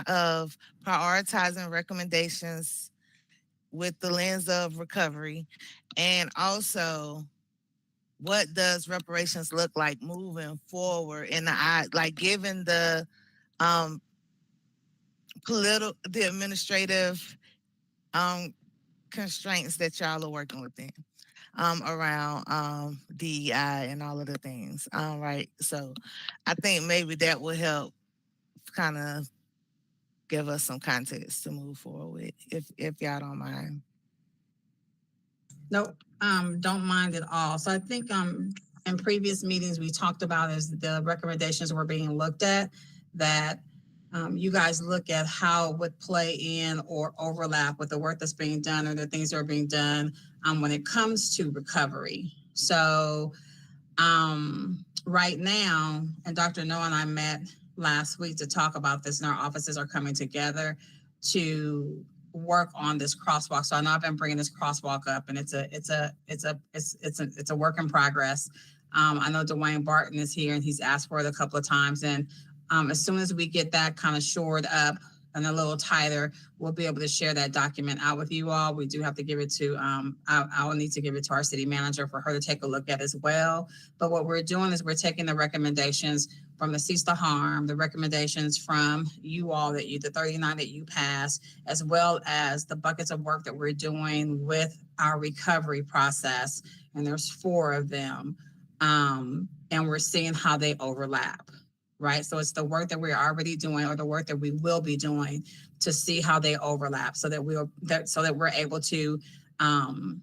of prioritizing recommendations with the lens of recovery, and also what does reparations look like moving forward in the eye, given the the administrative constraints that y'all are working within around DEI and all of the things. Right. So I think maybe that will help kind of give us some context to move forward with, if y'all don't mind. Nope, don't mind at all. So I think in previous meetings we talked about as the recommendations were being looked at, that you guys look at how it would play in or overlap with the work that's being done or the things that are being done when it comes to recovery. So right now, and Dr. Noah and I met last week to talk about this, and our offices are coming together to work on this crosswalk. So I know I've been bringing this crosswalk up, and it's a work in progress. I know Dwayne Barton is here, and he's asked for it a couple of times. And as soon as we get that kind of shored up, and a little tighter, we'll be able to share that document out with you all. We do have to give it to, I will need to give it to our city manager for her to take a look at as well. But what we're doing is we're taking the recommendations from the Cease to Harm, the recommendations from you all the 39 that you passed, as well as the buckets of work that we're doing with our recovery process. And there's 4 of them. And we're seeing how they overlap, right? So it's the work that we're already doing or the work that we will be doing to see how they overlap so that we're able to kind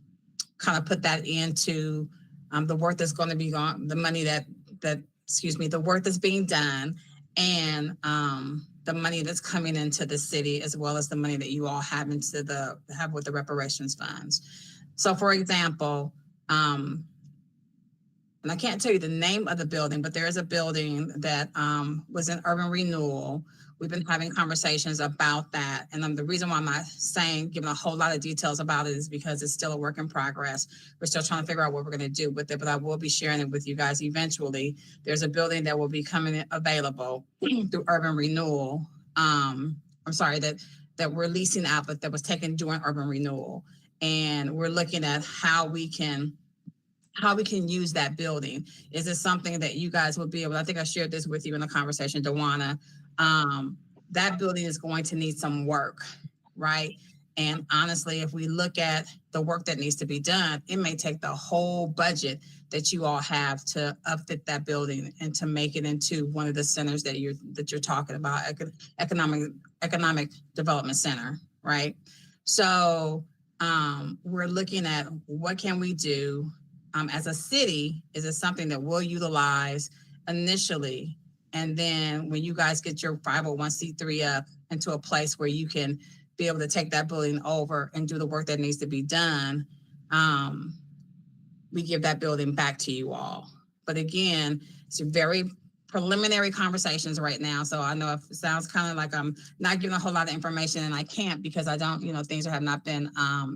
of put that into the work that's going to be gone, the money the work that's being done, and the money that's coming into the city, as well as the money that you all have with the reparations funds. So for example, and I can't tell you the name of the building, but there is a building that was in urban renewal. We've been having conversations about that. And the reason why I'm not giving a whole lot of details about it is because it's still a work in progress. We're still trying to figure out what we're going to do with it, but I will be sharing it with you guys eventually. There's a building that will be coming available through urban renewal. That we're leasing out, but that was taken during urban renewal. And we're looking at how we can use that building. Is it something that you guys would be able, I think I shared this with you in the conversation, Dawana. That building is going to need some work, right? And honestly, if we look at the work that needs to be done, it may take the whole budget that you all have to upfit that building and to make it into one of the centers that you're talking about, economic development center, right? So we're looking at what can we do as a city. Is it something that we'll utilize initially? And then when you guys get your 501c3 up into a place where you can be able to take that building over and do the work that needs to be done, we give that building back to you all. But again, it's very preliminary conversations right now. So I know it sounds kind of like I'm not giving a whole lot of information, and I can't because I don't, things have not been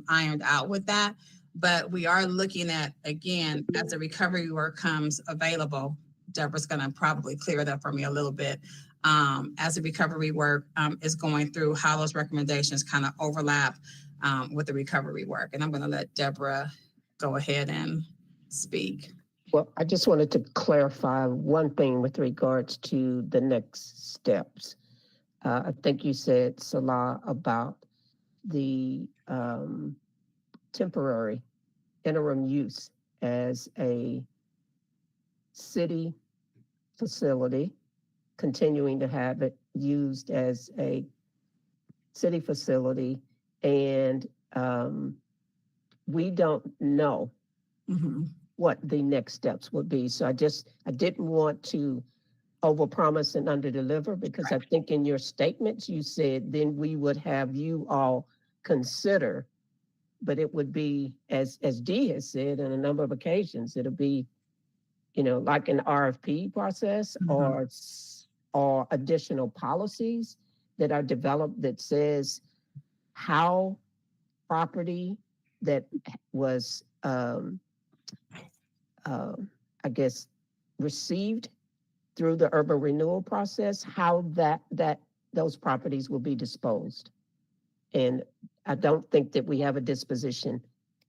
ironed out with that. But we are looking at, again, as the recovery work comes available, Deborah's going to probably clear it up for me a little bit. As the recovery work is going through, how those recommendations kind of overlap with the recovery work. And I'm going to let Deborah go ahead and speak. Well, I just wanted to clarify one thing with regards to the next steps. I think you said, Salah, about the temporary interim use as a city facility, continuing to have it used as a city facility, and we don't know what the next steps would be. So I didn't want to overpromise and underdeliver, because I think in your statements you said then we would have you all consider, but it would be, as Dee has said on a number of occasions, it'll be, like an RFP process or additional policies that are developed that says how property that was, I guess, received through the urban renewal process, how those properties will be disposed. And I don't think that we have a disposition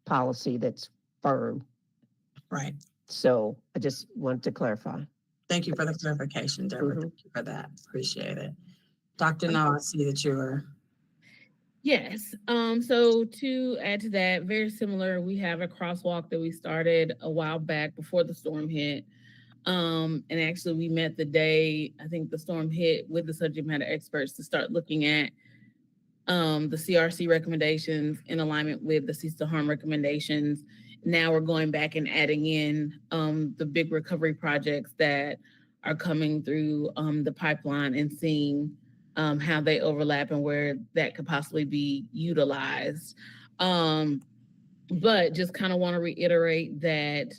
policy that's firm. Right. So I just wanted to clarify. Thank you for the clarification, Deborah. Thank you for that. Appreciate it. Dr. No, I see that you were. Yes. So to add to that, very similar, we have a crosswalk that we started a while back before the storm hit. And actually we met the day, I think the storm hit, with the subject matter experts to start looking at the CRC recommendations in alignment with the Cease to Harm recommendations. Now we're going back and adding in the big recovery projects that are coming through the pipeline and seeing how they overlap and where that could possibly be utilized. But just kind of want to reiterate that,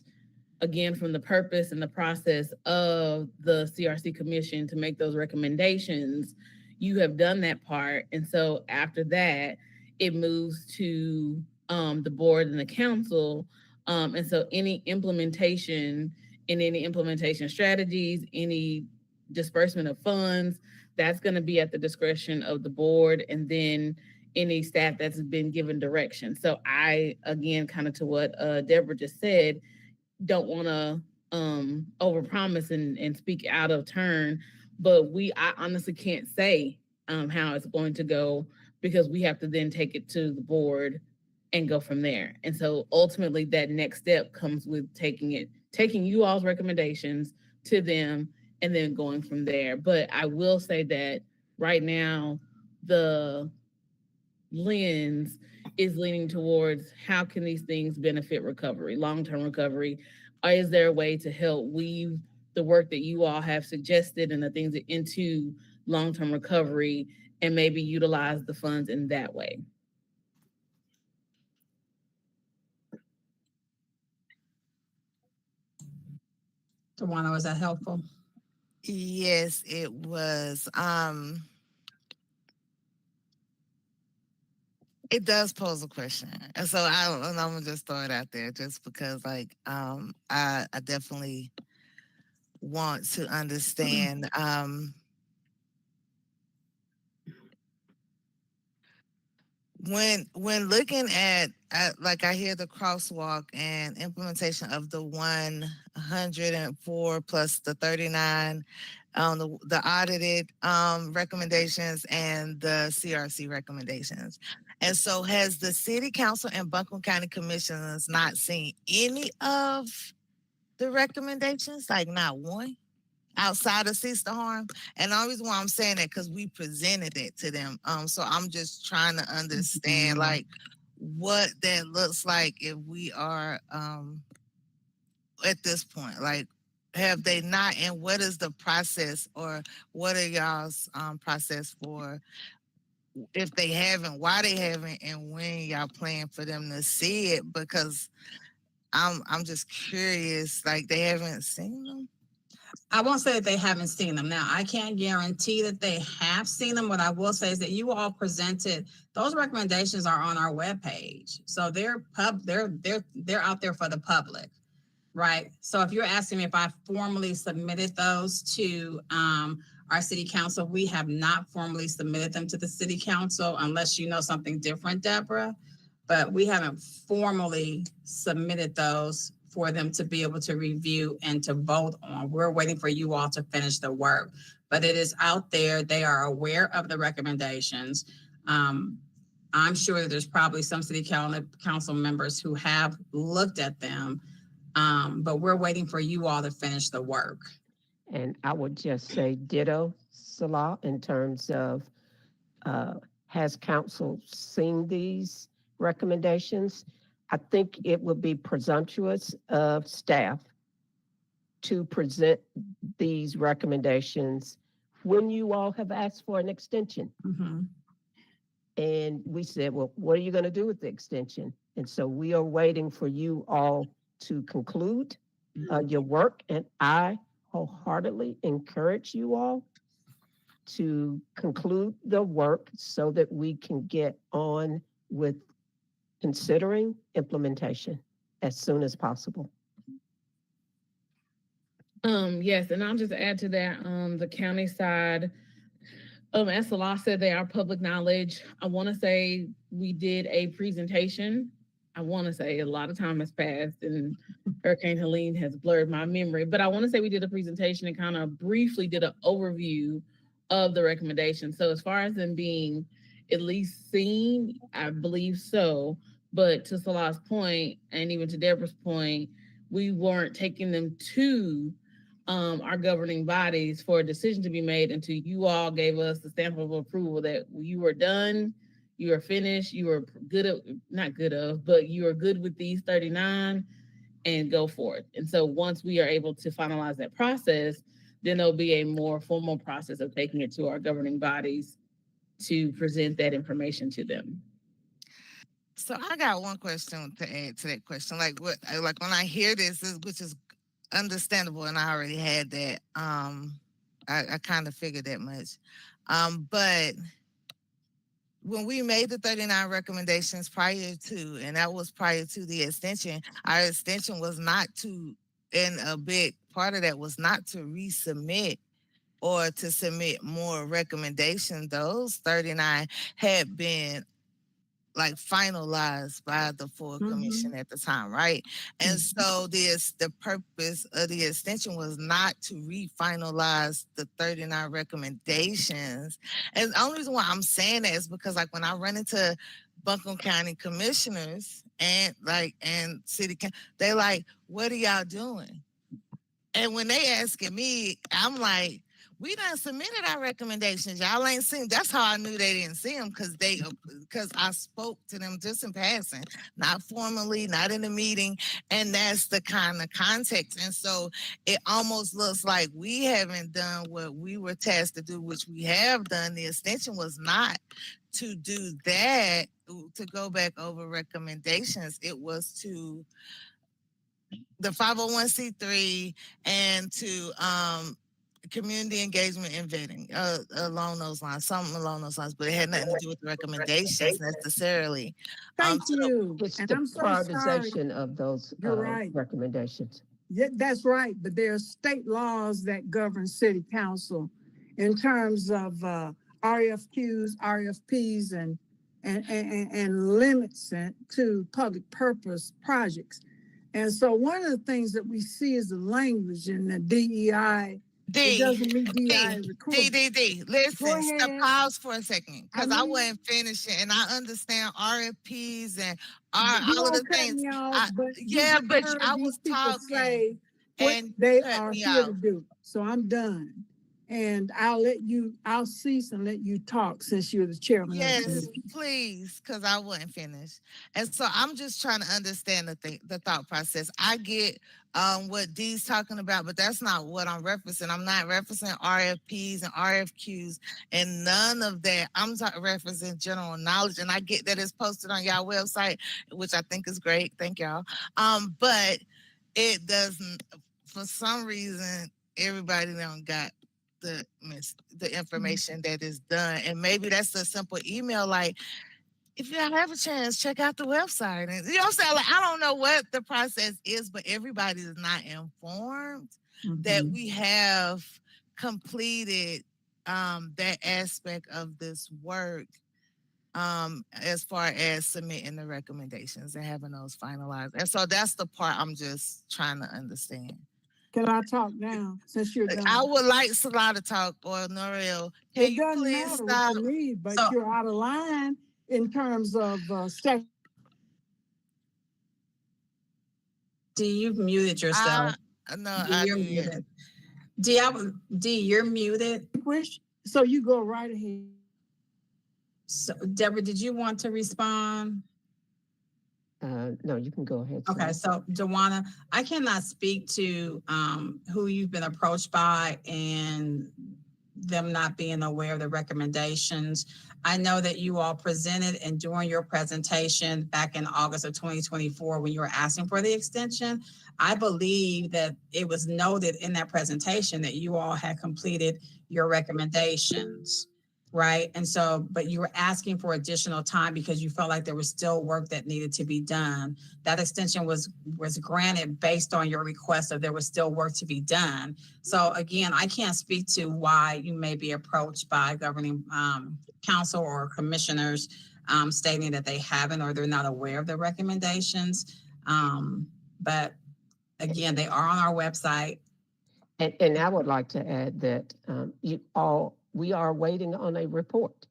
again, from the purpose and the process of the CRC Commission to make those recommendations, you have done that part. And so after that, it moves to the board and the council. And so any implementation strategies, any disbursement of funds, that's going to be at the discretion of the board, and then any staff that's been given direction. So I, again, kind of to what Deborah just said, don't want to overpromise and speak out of turn, but I honestly can't say how it's going to go, because we have to then take it to the board and go from there. And so ultimately that next step comes with taking you all's recommendations to them and then going from there. But I will say that right now the lens is leaning towards how can these things benefit recovery, long-term recovery? Is there a way to help weave the work that you all have suggested and the things into long-term recovery and maybe utilize the funds in that way? Tawana, was that helpful? Yes, it was. It does pose a question. And so I'm gonna just throw it out there just because like I definitely want to understand when looking at like I hear the crosswalk and implementation of the 104 plus the 39 the audited recommendations and the CRC recommendations. And so has the city council and Buncombe County commissioners not seen any of the recommendations, like not one? Outside of cease to harm. And the only reason why I'm saying that because we presented it to them. So I'm just trying to understand like what that looks like if we are at this point. Like, have they not, and what is the process, or what are y'all's process for if they haven't, why they haven't, and when y'all plan for them to see it? Because I'm just curious, like they haven't seen them. I won't say that they haven't seen them. Now, I can't guarantee that they have seen them. What I will say is that you all presented those recommendations are on our webpage, so they're out there for the public, right? So if you're asking me if I formally submitted those to our city council, we have not formally submitted them to the city council, unless you know something different, Deborah. But we haven't formally submitted those for them to be able to review and to vote on. We're waiting for you all to finish the work, but it is out there. They are aware of the recommendations. I'm sure that there's probably some city council members who have looked at them, but we're waiting for you all to finish the work. And I would just say ditto, Salah, in terms of has council seen these recommendations? I think it would be presumptuous of staff to present these recommendations when you all have asked for an extension. Mm-hmm. And we said, well, what are you going to do with the extension? And so we are waiting for you all to conclude your work. And I wholeheartedly encourage you all to conclude the work so that we can get on with considering implementation as soon as possible. Yes, and I'll just add to that, the county side, as Salah said, they are public knowledge. I want to say we did a presentation. I want to say a lot of time has passed and Hurricane Helene has blurred my memory, but I want to say we did a presentation and kind of briefly did an overview of the recommendations. So as far as them being at least seen, I believe so. But to Salah's point, and even to Deborah's point, we weren't taking them to our governing bodies for a decision to be made until you all gave us the stamp of approval that you were done, you were finished, you were but you are good with these 39 and go forth. And so once we are able to finalize that process, then there'll be a more formal process of taking it to our governing bodies to present that information to them. So I got one question to add to that question. Like when I hear this, which is understandable, and I already had that. I kind of figured that much. But when we made the 39 recommendations prior to, and that was prior to the extension, our extension was not to, and a big part of that was not to resubmit or to submit more recommendations, those 39 had been like finalized by the full commission at the time, right? And so the purpose of the extension was not to refinalize the 39 recommendations. And the only reason why I'm saying that is because like when I run into Buncombe County commissioners and city, they like, what are y'all doing? And when they asking me, I'm like, we done submitted our recommendations. Y'all ain't seen. That's how I knew they didn't see them because I spoke to them just in passing, not formally, not in a meeting, and that's the kind of context. And so it almost looks like we haven't done what we were tasked to do, which we have done. The extension was not to do that, to go back over recommendations. It was to the 501c3 and to community engagement and vetting along those lines, something along those lines, but it had nothing to do with the recommendations necessarily. Thank you. It's And the I'm so sorry. prioritization of those You're right. recommendations. Yeah, that's right. But there are state laws that govern city council in terms of RFQs, RFPs, and limits to public purpose projects. And so one of the things that we see is the language in the DEI. It doesn't meet DEI requirements. Listen, pause for a second, because I wasn't finishing, and I understand RFPs and all of the things. But I was talking, and they are here to do. So I'm done. And I'll cease and let you talk since you're the chairman. Yes, please, because I wasn't finished. And so I'm just trying to understand the thought process. I get what Dee's talking about, but that's not what I'm referencing. I'm not referencing RFPs and RFQs and none of that. I'm referencing general knowledge, and I get that it's posted on y'all website, which I think is great. Thank y'all. But it doesn't, for some reason, everybody don't got the information that is done. And maybe that's a simple email like, if you have a chance, check out the website. And you know what I'm saying? Like, I don't know what the process is, but everybody is not informed that we have completed that aspect of this work as far as submitting the recommendations and having those finalized. And so that's the part I'm just trying to understand. Can I talk now since you're done? I would like Salah to talk, or Norel. Can it doesn't matter to me, but you're out of line in terms of statute. D, you've muted yourself. No, you're muted. D, you're muted. So you go right ahead. So, Deborah, did you want to respond? No, you can go ahead. Okay, so Dewana, I cannot speak to who you've been approached by and them not being aware of the recommendations. I know that you all presented, and during your presentation back in August of 2024, when you were asking for the extension, I believe that it was noted in that presentation that you all had completed your recommendations. Right. And so, but you were asking for additional time because you felt like there was still work that needed to be done. That extension was granted based on your request that there was still work to be done. So again, I can't speak to why you may be approached by governing council or commissioners stating that they haven't or they're not aware of the recommendations. But again, they are on our website. And I would like to add that we are waiting on a report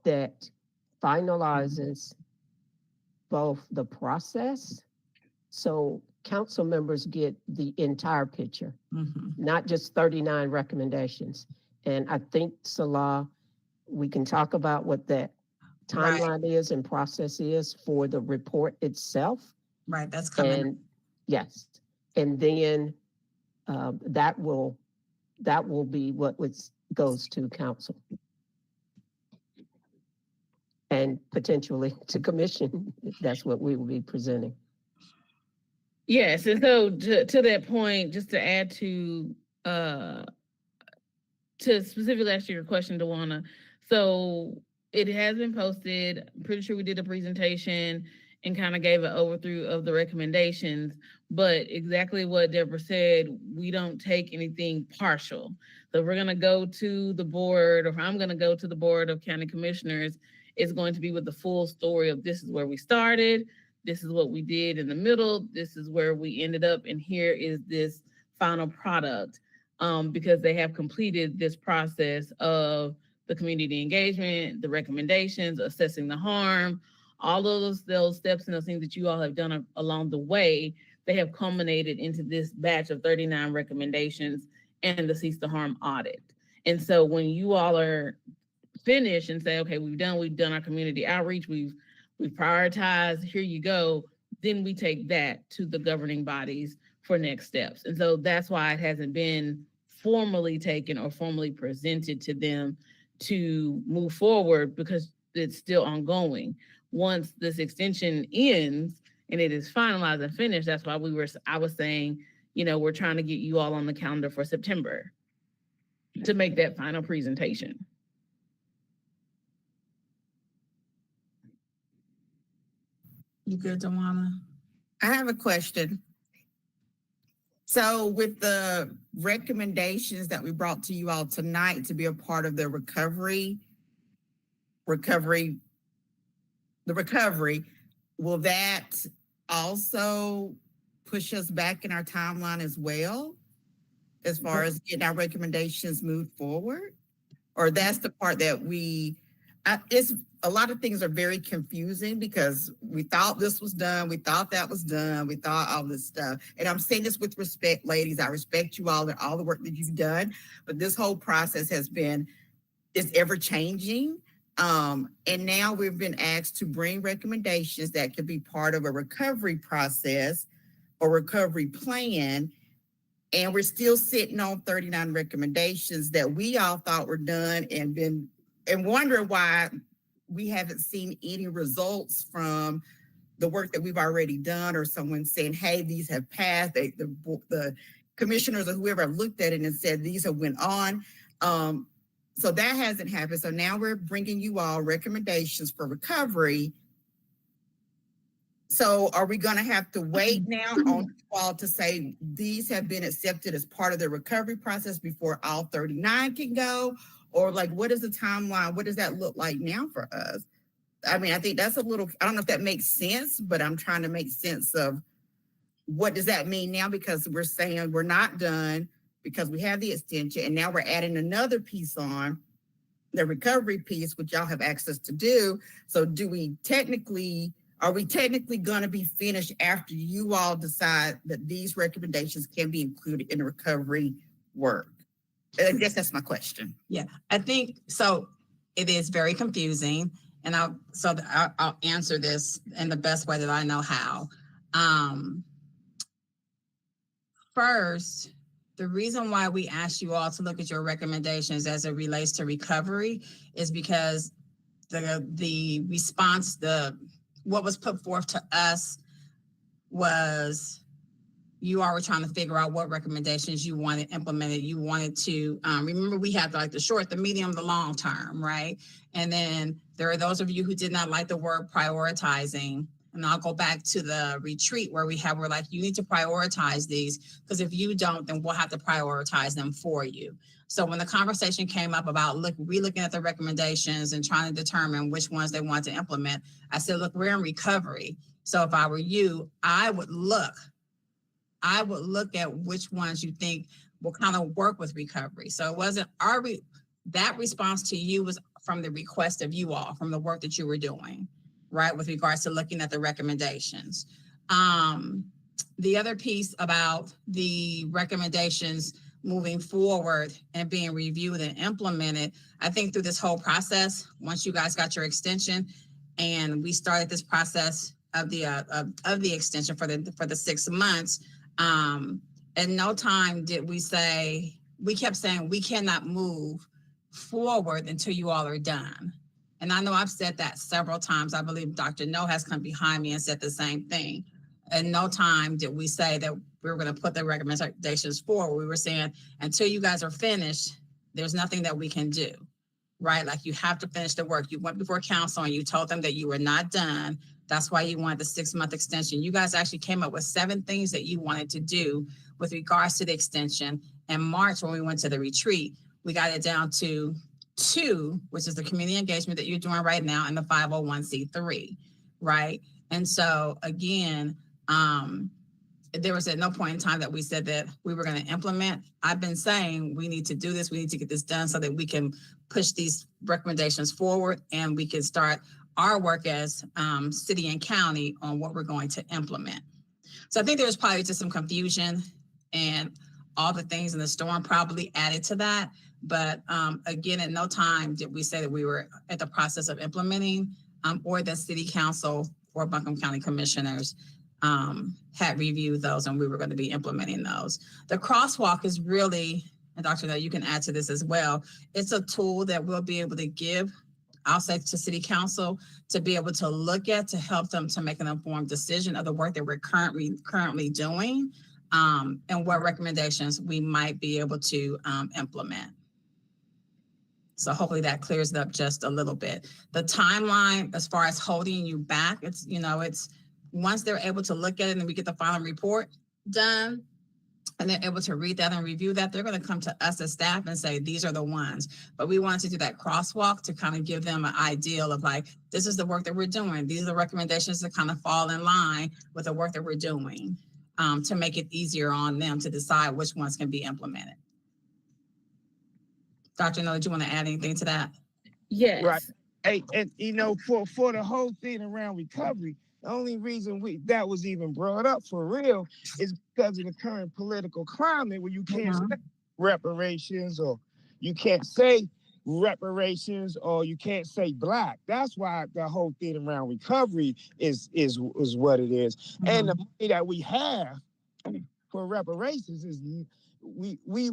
that finalizes both the process, so council members get the entire picture, not just 39 recommendations. And I think, Salah, we can talk about what that timeline is and process is for the report itself. Right, that's coming. And yes, and then that will be what goes to council and potentially to commission. That's what we will be presenting. Yes, and so to that point, just to add to specifically answer your question, Dewana. So it has been posted. I'm pretty sure we did a presentation, and kind of gave an overview of the recommendations. But exactly what Deborah said, we don't take anything partial. So we're going to go to the board, or I'm going to go to the board of county commissioners. It's going to be with the full story of this is where we started, this is what we did in the middle, this is where we ended up, and here is this final product. Because they have completed this process of the community engagement, the recommendations, assessing the harm, all of those steps and those things that you all have done along the way, they have culminated into this batch of 39 recommendations and the cease to harm audit. And so when you all are finished and say, okay, we've done our community outreach, we've prioritized, here you go, then we take that to the governing bodies for next steps. And so that's why it hasn't been formally taken or formally presented to them to move forward, because it's still ongoing. Once this extension ends and it is finalized and finished, that's why I was saying, we're trying to get you all on the calendar for September to make that final presentation. You good, Dawana? I have a question. So with the recommendations that we brought to you all tonight to be a part of the recovery, will that also push us back in our timeline as well, as far as getting our recommendations moved forward? Or that's the part that it's a lot of things are very confusing, because we thought this was done, we thought that was done, we thought all this stuff. And I'm saying this with respect, ladies. I respect you all and all the work that you've done, but this whole process is ever changing. And now we've been asked to bring recommendations that could be part of a recovery process or recovery plan. And we're still sitting on 39 recommendations that we all thought were done, and wondering why we haven't seen any results from the work that we've already done, or someone saying, hey, these have passed. The commissioners or whoever have looked at it and said, these have went on. So that hasn't happened. So now we're bringing you all recommendations for recovery. So are we going to have to wait now on you all to say these have been accepted as part of the recovery process before all 39 can go? Or what is the timeline? What does that look like now for us? I mean, I think that's I don't know if that makes sense, but I'm trying to make sense of what does that mean now, because we're saying we're not done because we have the extension, and now we're adding another piece on, the recovery piece, which y'all have access to do. So are we technically going to be finished after you all decide that these recommendations can be included in the recovery work? I guess that's my question. Yeah, I think so. It is very confusing, and I'll answer this in the best way that I know how. First, the reason why we asked you all to look at your recommendations as it relates to recovery is because the response, what was put forth to us was, you all were trying to figure out what recommendations you wanted implemented. You wanted to, remember we had the short, the medium, the long term, right? And then there are those of you who did not like the word prioritizing. And I'll go back to the retreat where we're like, you need to prioritize these, because if you don't, then we'll have to prioritize them for you. So when the conversation came up about re-looking at the recommendations and trying to determine which ones they want to implement, I said, look, we're in recovery. So if I were you, I would look at which ones you think will kind of work with recovery. So it wasn't that response to you was from the request of you all, from the work that you were doing, right? With regards to looking at the recommendations. The other piece about the recommendations moving forward and being reviewed and implemented, I think through this whole process, once you guys got your extension and we started this process of the extension for the 6 months, at no time did we kept saying we cannot move forward until you all are done. And I know I've said that several times. I believe Dr. No has come behind me and said the same thing. At no time did we say that we were going to put the recommendations forward. We were saying until you guys are finished, there's nothing that we can do, right? Like, you have to finish the work. You went before council and you told them that you were not done That's why you wanted the 6-month extension. You guys actually came up with 7 things that you wanted to do with regards to the extension. In March, when we went to the retreat, we got it down to 2, which is the community engagement that you're doing right now, and the 501c3, right? And so again, there was at no point in time that we said that we were going to implement. I've been saying we need to do this. We need to get this done so that we can push these recommendations forward and we can start our work as city and county on what we're going to implement. So I think there was probably just some confusion, and all the things in the storm probably added to that. But again, at no time did we say that we were at the process of implementing or that city council or Buncombe County commissioners had reviewed those and we were going to be implementing those. The crosswalk is really, and Dr. Nell, you can add to this as well, it's a tool that we'll be able to give, I'll say, to city council to be able to look at, to help them to make an informed decision of the work that we're currently doing, and what recommendations we might be able to implement. So hopefully that clears it up just a little bit. The timeline, as far as holding you back, it's, it's once they're able to look at it and we get the final report done, and they're able to read that and review that, they're going to come to us as staff and say, these are the ones. But we wanted to do that crosswalk to kind of give them an ideal of like, this is the work that we're doing. These are the recommendations that kind of fall in line with the work that we're doing, to make it easier on them to decide which ones can be implemented. Dr. Noah, do you want to add anything to that? Yes. Right. Hey, and for the whole thing around recovery, the only reason that was even brought up for real is because of the current political climate where you can't say reparations, or you can't say reparations, or you can't say black. That's why the whole thing around recovery is what it is. And the money that we have for reparations is we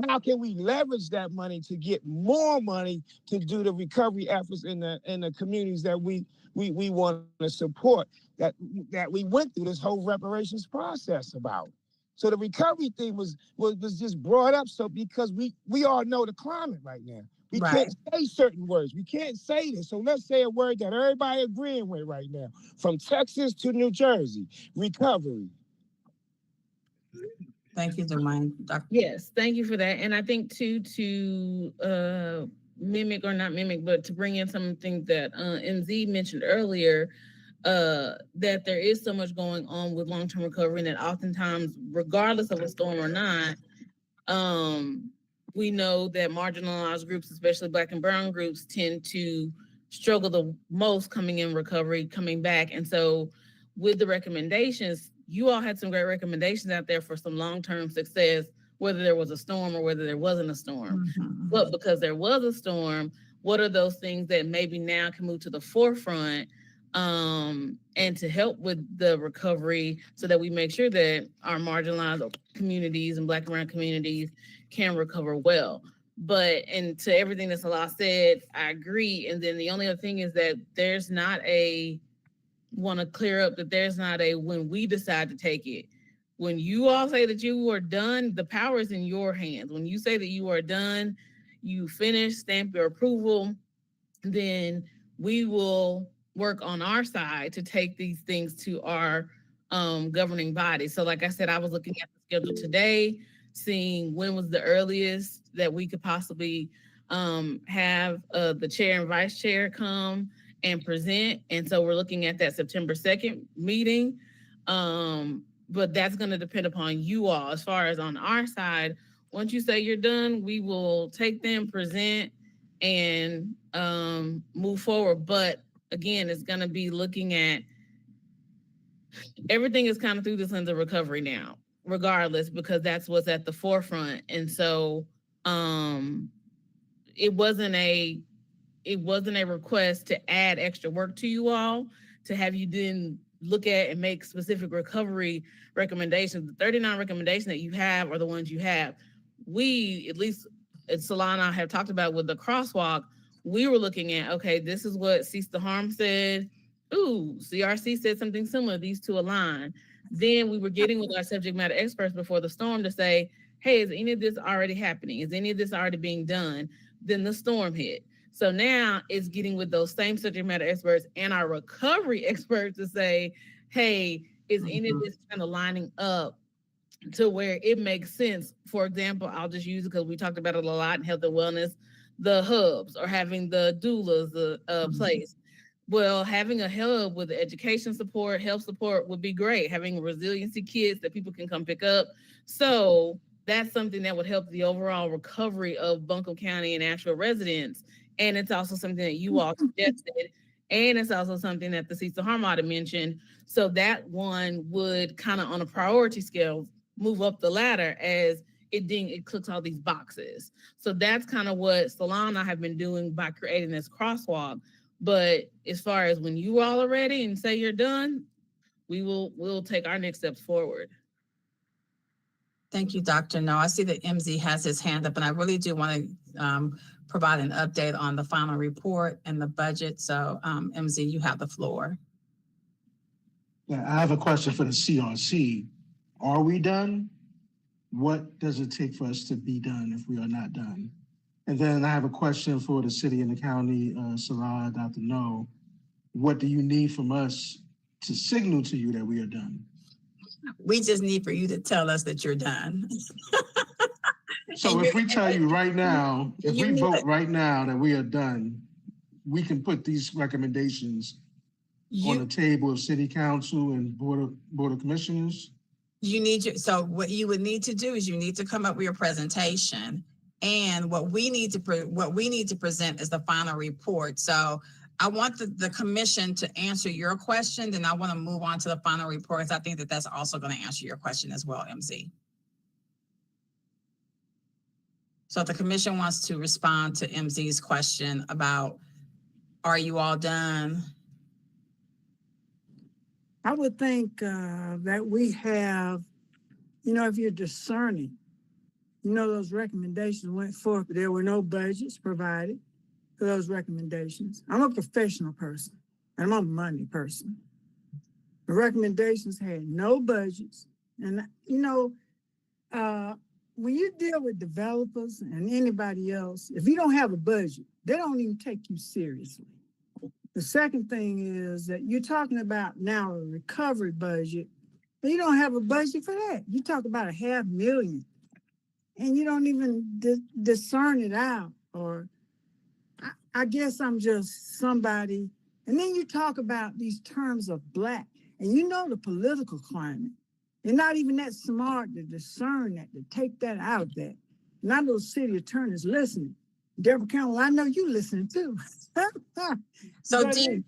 how can we leverage that money to get more money to do the recovery efforts in the communities that we want to support, that we went through this whole reparations process about. So the recovery thing was just brought up because we all know the climate right now. We can't say certain words. We can't say this. So let's say a word that everybody agreeing with right now, from Texas to New Jersey: recovery. Thank you, Jermaine. Yes, thank you for that. And I think too, to mimic, or not mimic, but to bring in something that MZ mentioned earlier, that there is so much going on with long-term recovery, and that oftentimes, regardless of a storm or not, we know that marginalized groups, especially Black and brown groups, tend to struggle the most coming in recovery, coming back. And so with the recommendations, you all had some great recommendations out there for some long-term success, whether there was a storm or whether there wasn't a storm. But because there was a storm, what are those things that maybe now can move to the forefront, and to help with the recovery, so that we make sure that our marginalized communities and Black and brown communities can recover well. But, and to everything that Salah said, I agree. And then the only other thing is that there's not want to clear up that there's not when we decide to take it. When you all say that you are done, the power is in your hands. When you say that you are done, you finish, stamp your approval, then we will work on our side to take these things to our governing body. So like I said, I was looking at the schedule today, seeing when was the earliest that we could possibly have the chair and vice chair come and present. And so we're looking at that September 2nd meeting. But that's going to depend upon you all. As far as on our side, once you say you're done, we will take them, present, and move forward. But again, it's going to be looking at everything is kind of through this lens of recovery now, regardless, because that's what's at the forefront. And so it wasn't a request to add extra work to you all, to have you then look at and make specific recovery recommendations. The 39 recommendations that you have are the ones you have. We, at least Salah and I have talked about with the crosswalk, we were looking at, okay, this is what Cease the Harm said. Ooh, CRC said something similar. These two align. Then we were getting with our subject matter experts before the storm to say, hey, is any of this already happening? Is any of this already being done? Then the storm hit. So now it's getting with those same subject matter experts and our recovery experts to say, hey, is any of this kind of lining up to where it makes sense? For example, I'll just use it because we talked about it a lot in health and wellness, the hubs or having the doulas, the place. Well, having a hub with education support, health support would be great. Having resiliency kits that people can come pick up. So that's something that would help the overall recovery of Buncombe County and Asheville residents. And it's also something that you all suggested. And it's also something that the Cecil Harmada mentioned. So that one would kind of on a priority scale move up the ladder as it clicks all these boxes. So that's kind of what Salon and I have been doing by creating this crosswalk. But as far as when you all are ready and say you're done, we'll take our next steps forward. Thank you, Dr. No. I see that MZ has his hand up, and I really do want to provide an update on the final report and the budget. So MZ, you have the floor. Yeah, I have a question for the CRC. Are we done? What does it take for us to be done if we are not done? And then I have a question for the city and the county, Sarah, Dr. No. What do you need from us to signal to you that we are done? We just need for you to tell us that you're done. So if we tell you right now, if we vote right now that we are done, we can put these recommendations on the table of city council and board of commissioners? So what you would need to do is you need to come up with your presentation. And what we need to present is the final report. So I want the commission to answer your question, then I want to move on to the final report, because I think that that's also going to answer your question as well, MZ. So if the commission wants to respond to MZ's question about, are you all done? I would think that we have, if you're discerning, those recommendations went forth, but there were no budgets provided for those recommendations. I'm a professional person, and I'm a money person. The recommendations had no budgets. And, when you deal with developers and anybody else, if you don't have a budget, they don't even take you seriously. The second thing is that you're talking about now a recovery budget, but you don't have a budget for that. You talk about $500,000. And you don't even discern it out, or I guess I'm just somebody. And then you talk about these terms of Black, and the political climate. You're not even that smart to discern that, to take that out of that. And I know city attorneys listening. Deborah Campbell, I know you listening too. So Dee,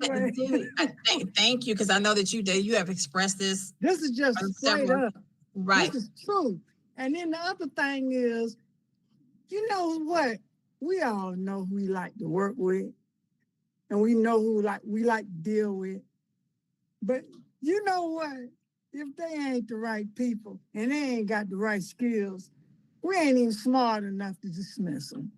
thank you, because I know that you have expressed this. This is just straight up. Right. This is true. And then the other thing is, you know what? We all know who we like to work with, and we know who we like to deal with. But you know what? If they ain't the right people and they ain't got the right skills, we ain't even smart enough to dismiss them.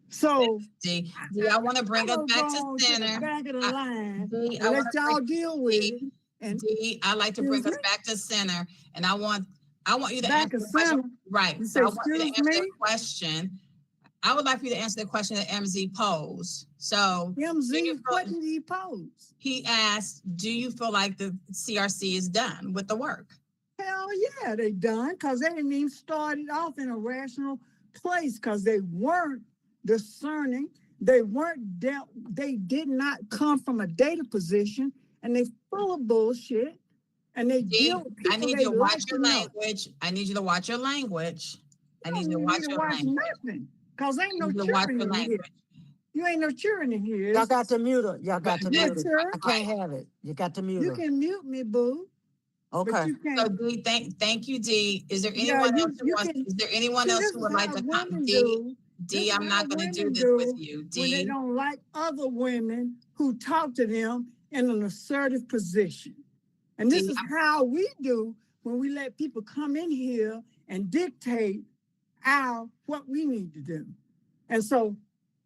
So, I want to bring us back to center. Back of the line. Let y'all deal with it. And I like to bring us back to center, and I want you to answer the question. Right. So I want you to answer the question. I would like for you to answer the question that MZ posed. So MZ, what did he pose? He asked, do you feel like the CRC is done with the work? Hell yeah, they done, because they didn't even start it off in a rational place, because they weren't discerning. They did not come from a data position, and they full of bullshit. And they deal with people. I need you to watch your language. I need you to watch your language. I need you to watch your language. Nothing, because ain't no children in here. You ain't no children in here. Y'all got to mute her. Y'all got to mute her. I can't have it. You got to mute her. You can mute me, boo. Okay. So Dee, thank you, Dee. Is there anyone else who wants? Is there anyone else who would like to come? Dee, I'm not going to do this with you. Dee, when they don't like other women who talk to them in an assertive position. And this is how we do when we let people come in here and dictate what we need to do. And so,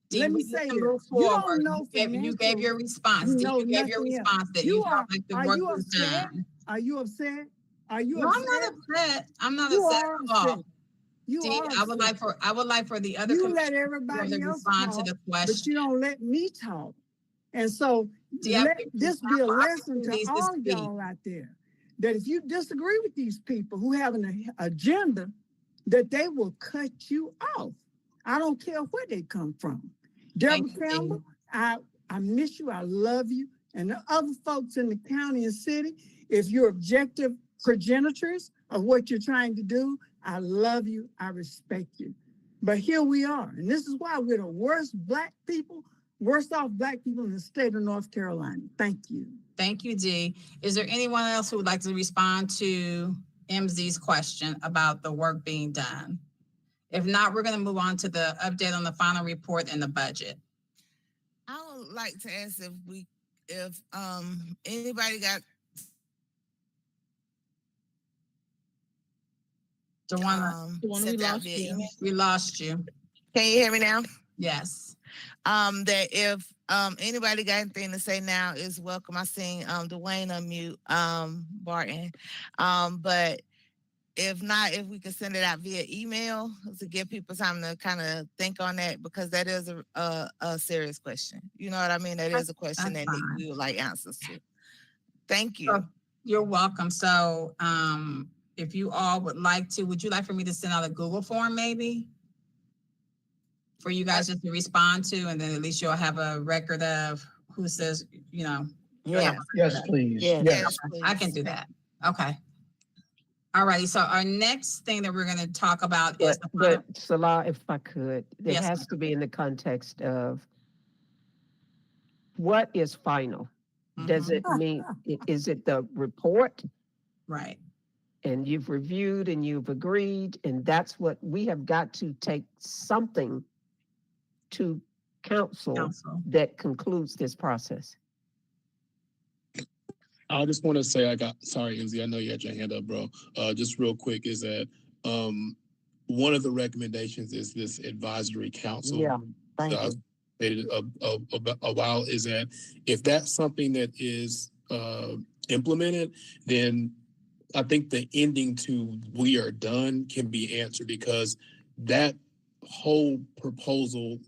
Dee, let me say this. You don't know you gave your response. You gave your response that you felt like the work was done. Are you upset? Are you upset? I'm not upset. I'm not upset at all. You Dee, are. I would like for the other You commissioners let everybody to else respond to talk, the but question. you don't let me talk. And so Dee, I let give this you be a ample lesson to opportunities to all speak. y'all out there, that if you disagree with these people who have an agenda, that they will cut you off. I don't care where they come from. Deborah Thank you, Dee. Campbell, I miss you. I love you. And the other folks in the county and city, if you're objective progenitors of what you're trying to do, I love you. I respect you. But here we are. And this is why we're the worst off black people in the state of North Carolina. Thank you. Thank you, Dee. Is there anyone else who would like to respond to MZ's question about the work being done? If not, we're going to move on to the update on the final report and the budget. I would like to ask if anybody got DeWanda, sent out via email. we lost you. Can you hear me now? Yes. That if anybody got anything to say now is welcome. I seen Dwayne unmute Barton. But if not, if we can send it out via email to give people time to kind of think on that, because that is a serious question. You know what I mean? That is a question that we would like answers to. Thank you. You're welcome. So if you all would like to, would you like for me to send out a Google form maybe? For you guys just to respond to, and then at least you'll have a record of who says, you know. Yeah. Yes, please. Yes. Yes. I can do that. Okay. All righty. So our next thing that we're going to talk about is But Salah, if I could, it Yes, has to be in the context of what is final. Does it mean, is it the report? right. And you've reviewed and you've agreed, and that's what we have got to take something to council that concludes this process. I just want to say sorry, MZ, I know you had your hand up, bro. Just real quick is that one of the recommendations is this advisory council. Yeah, thank you. Stated a while is that if that's something that is implemented, then I think the ending to "we are done" can be answered, because that whole proposal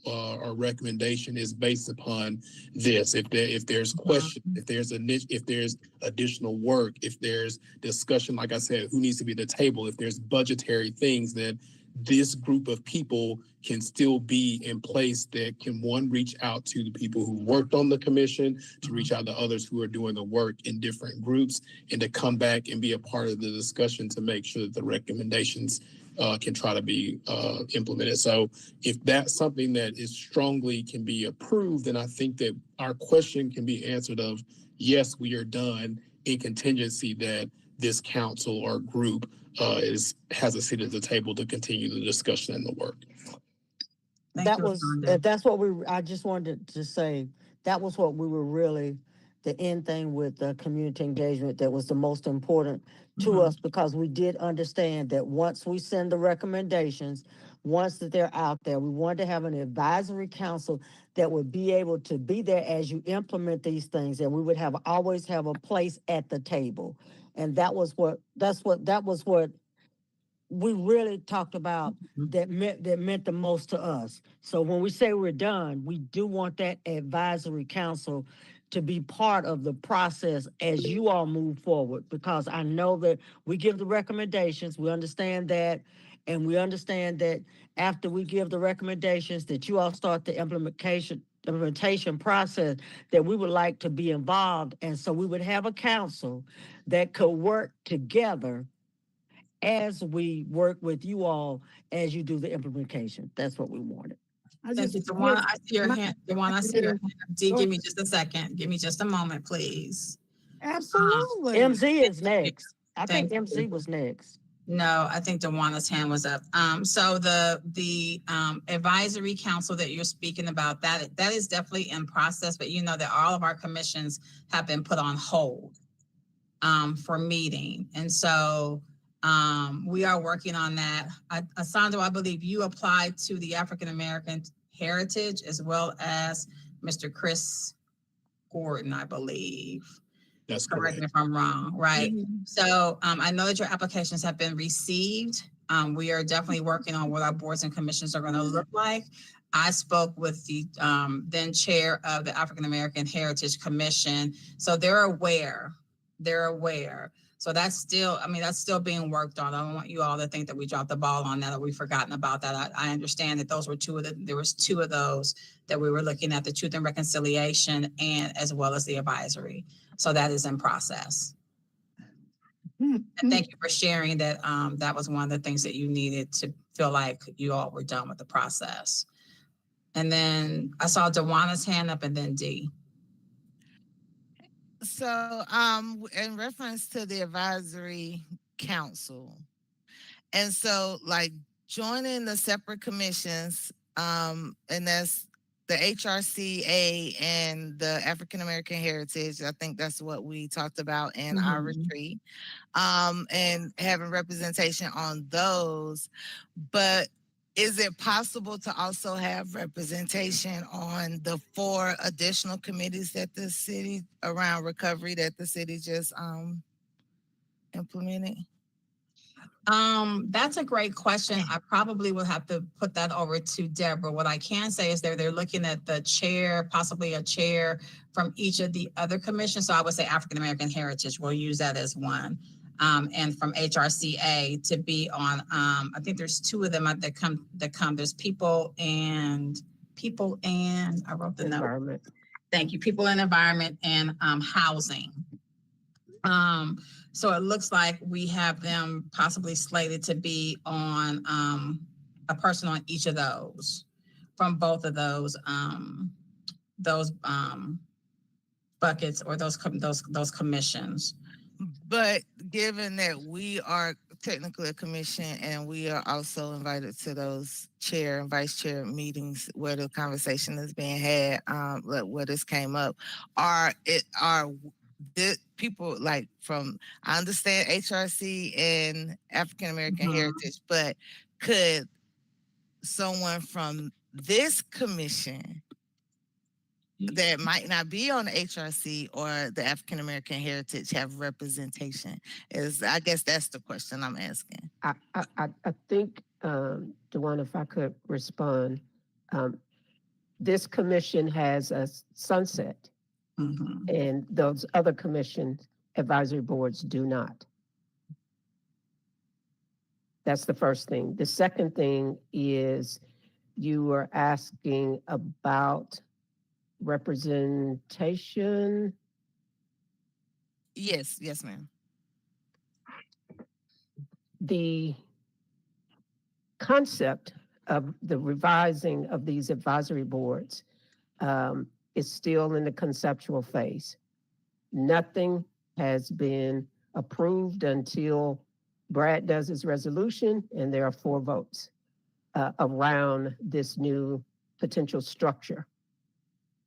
or recommendation is based upon this. If there's questions, if there's additional work, if there's discussion, like I said, who needs to be at the table, if there's budgetary things, that this group of people can still be in place that can, one, reach out to the people who worked on the commission, to reach out to others who are doing the work in different groups, and to come back and be a part of the discussion to make sure that the recommendations can try to be implemented. So if that's something that is strongly can be approved, then I think that our question can be answered of, yes, we are done, in contingency that this council or group has a seat at the table to continue the discussion and the work. That's what I just wanted to say, that was what we were really, the end thing with the community engagement that was the most important to us, because we did understand that once we send the recommendations, once that they're out there, we wanted to have an advisory council that would be able to be there as you implement these things, and we would always have a place at the table. And that was what we really talked about, that meant the most to us. So when we say we're done, we do want that advisory council to be part of the process as you all move forward, because I know that we give the recommendations, we understand that, and we understand that after we give the recommendations, that you all start the implementation process, that we would like to be involved. And so we would have a council that could work together as we work with you all as you do the implementation. That's what we wanted. DeWanda, I see your hand. DeWanda, I see your hand. D, give me just a second. Give me just a moment, please. Absolutely. MZ is next. I think MZ was next. No, I think DeWanda's hand was up. So the advisory council that you're speaking about, that is definitely in process, but you know that all of our commissions have been put on hold for meeting. And so we are working on that. Asandro, I believe you applied to the African American Heritage, as well as Mr. Chris Gordon, I believe. That's correct correct. me if I'm wrong, right? So I know that your applications have been received. We are definitely working on what our boards and commissions are going to look like. I spoke with the then chair of the African American Heritage Commission, so they're aware. They're aware. So that's still, I mean, that's still being worked on. I don't want you all to think that we dropped the ball on that or we've forgotten about that. I understand that those were there was two of those that we were looking at, the Truth and Reconciliation and as well as the advisory. So that is in process. And thank you for sharing that. That was one of the things that you needed to feel like you all were done with the process. And then I saw Dewana's hand up and then D. So, in reference to the advisory council, and so like joining the separate commissions, and that's the HRCA and the African American Heritage. I think that's what we talked about in our retreat, and having representation on those. But is it possible to also have representation on the 4 additional committees that the city around recovery that the city just implemented? That's a great question. I probably will have to put that over to Deborah. What I can say is they're looking at the chair, possibly a chair from each of the other commissions. So I would say African American Heritage, we'll use that as one. And from HRCA to be on, I think there's 2 of them that come. There's people and I wrote the note. Thank you. People and environment and housing. So it looks like we have them possibly slated to be on a person on each of those from both of those buckets or those commissions. But given that we are technically a commission and we are also invited to those chair and vice chair meetings where the conversation is being had, where this came up, are the people like from, I understand HRC and African American Heritage, but could someone from this commission that might not be on the HRC or the African American Heritage have representation? I guess that's the question I'm asking. I think, Dewan, if I could respond, this commission has a sunset, and those other commission advisory boards do not. That's the first thing. The second thing is you were asking about representation. Yes, ma'am. The concept of the revising of these advisory boards is still in the conceptual phase. Nothing has been approved until Brad does his resolution, and there are 4 votes around this new potential structure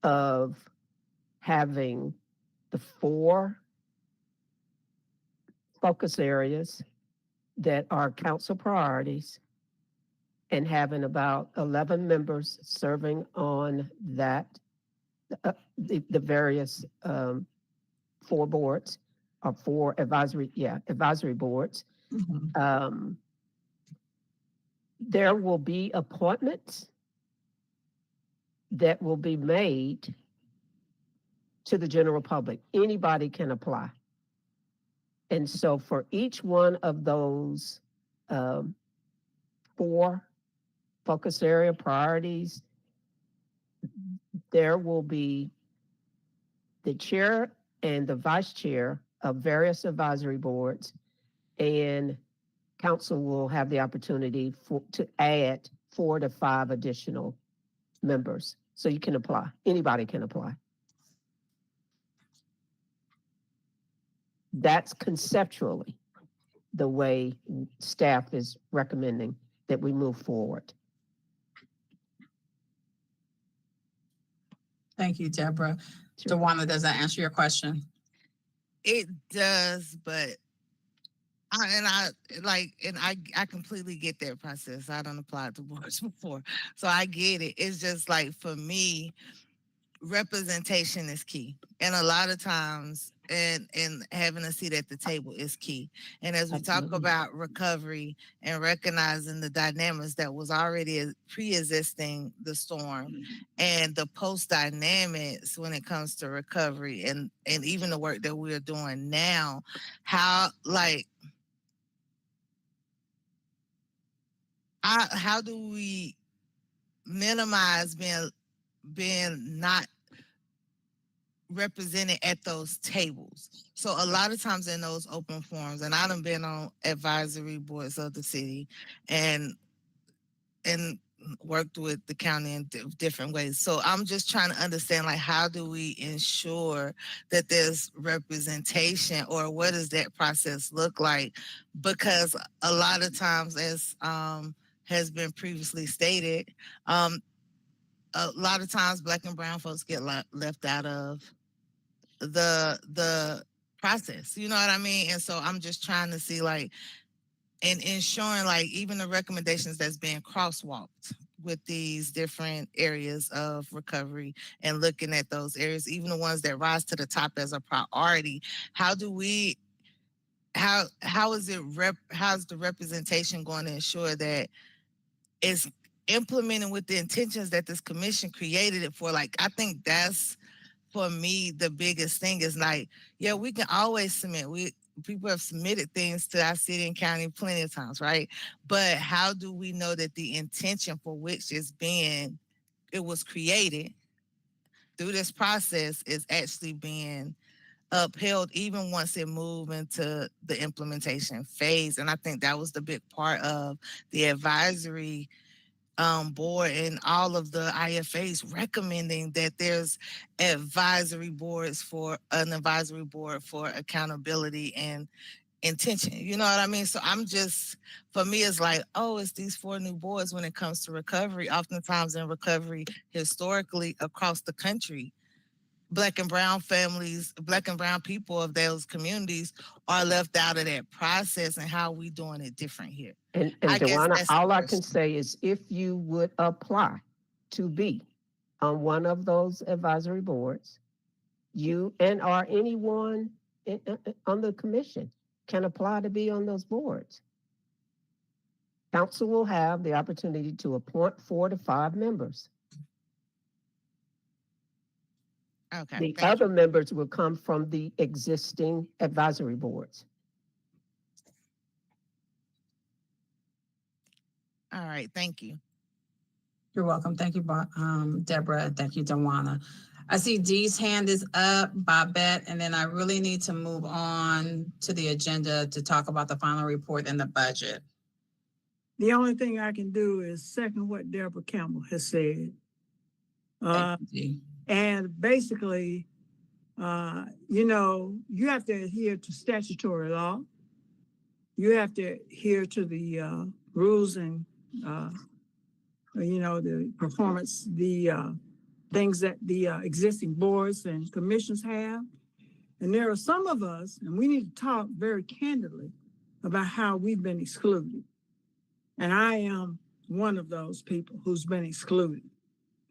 of having the 4 focus areas that are council priorities and having about 11 members serving on that, the various 4 boards or 4 advisory boards. There will be appointments that will be made to the general public. Anybody can apply. And so for each one of those 4 focus area priorities, there will be the chair and the vice chair of various advisory boards, and council will have the opportunity to add 4 to 5 additional members. So you can apply. Anybody can apply. That's conceptually the way staff is recommending that we move forward. Thank you, Deborah. Sure. Dewana, does that answer your question? It does, but I completely get that process. I don't apply to boards before, so I get it. It's just like for me, representation is key, and a lot of times and having a seat at the table is key. And as we talk Absolutely. about recovery and recognizing the dynamics that was already pre-existing the storm and the post dynamics when it comes to recovery and even the work that we're doing now, how how do we minimize being not represented at those tables? So a lot of times in those open forums, and I done been on advisory boards of the city and worked with the county in different ways. So I'm just trying to understand, like, how do we ensure that there's representation, or what does that process look like? Because a lot of times, as has been previously stated, a lot of times Black and brown folks get left out of the process. You know what I mean? And so I'm just trying to see, like, and ensuring, like, even the recommendations that's being crosswalked with these different areas of recovery and looking at those areas, even the ones that rise to the top as a priority. How do we how's the representation going to ensure that it's implementing with the intentions that this commission created it for? Like, I think that's, for me, the biggest thing is, like, yeah, we can always submit. People have submitted things to our city and county plenty of times, right? But how do we know that the intention for which it was created through this process is actually being upheld, even once it moved into the implementation phase? And I think that was the big part of the advisory board and all of the IFAs recommending that there's an advisory board for accountability and intention. You know what I mean? So for me, it's like, oh, it's these 4 new boards when it comes to recovery. Oftentimes in recovery, historically across the country, Black and brown families, Black and brown people of those communities are left out of that process. And how are we doing it different here? And I guess Dewana, that's the all I can question. say is if you would apply to be on one of those advisory boards, you or anyone on the commission can apply to be on those boards. Council will have the opportunity to appoint 4 to 5 members. Okay. The other members will come from the existing advisory boards. All right. Thank you. You're welcome. Thank you, Deborah. Thank you, Dawana. I see Dee's hand is up, Babette, and then I really need to move on to the agenda to talk about the final report and the budget. The only thing I can do is second what Deborah Campbell has said. Thank you, Dee. And basically, you have to adhere to statutory law. You have to adhere to the rules and, the performance, the things that the existing boards and commissions have. And there are some of us, and we need to talk very candidly about how we've been excluded. And I am one of those people who's been excluded.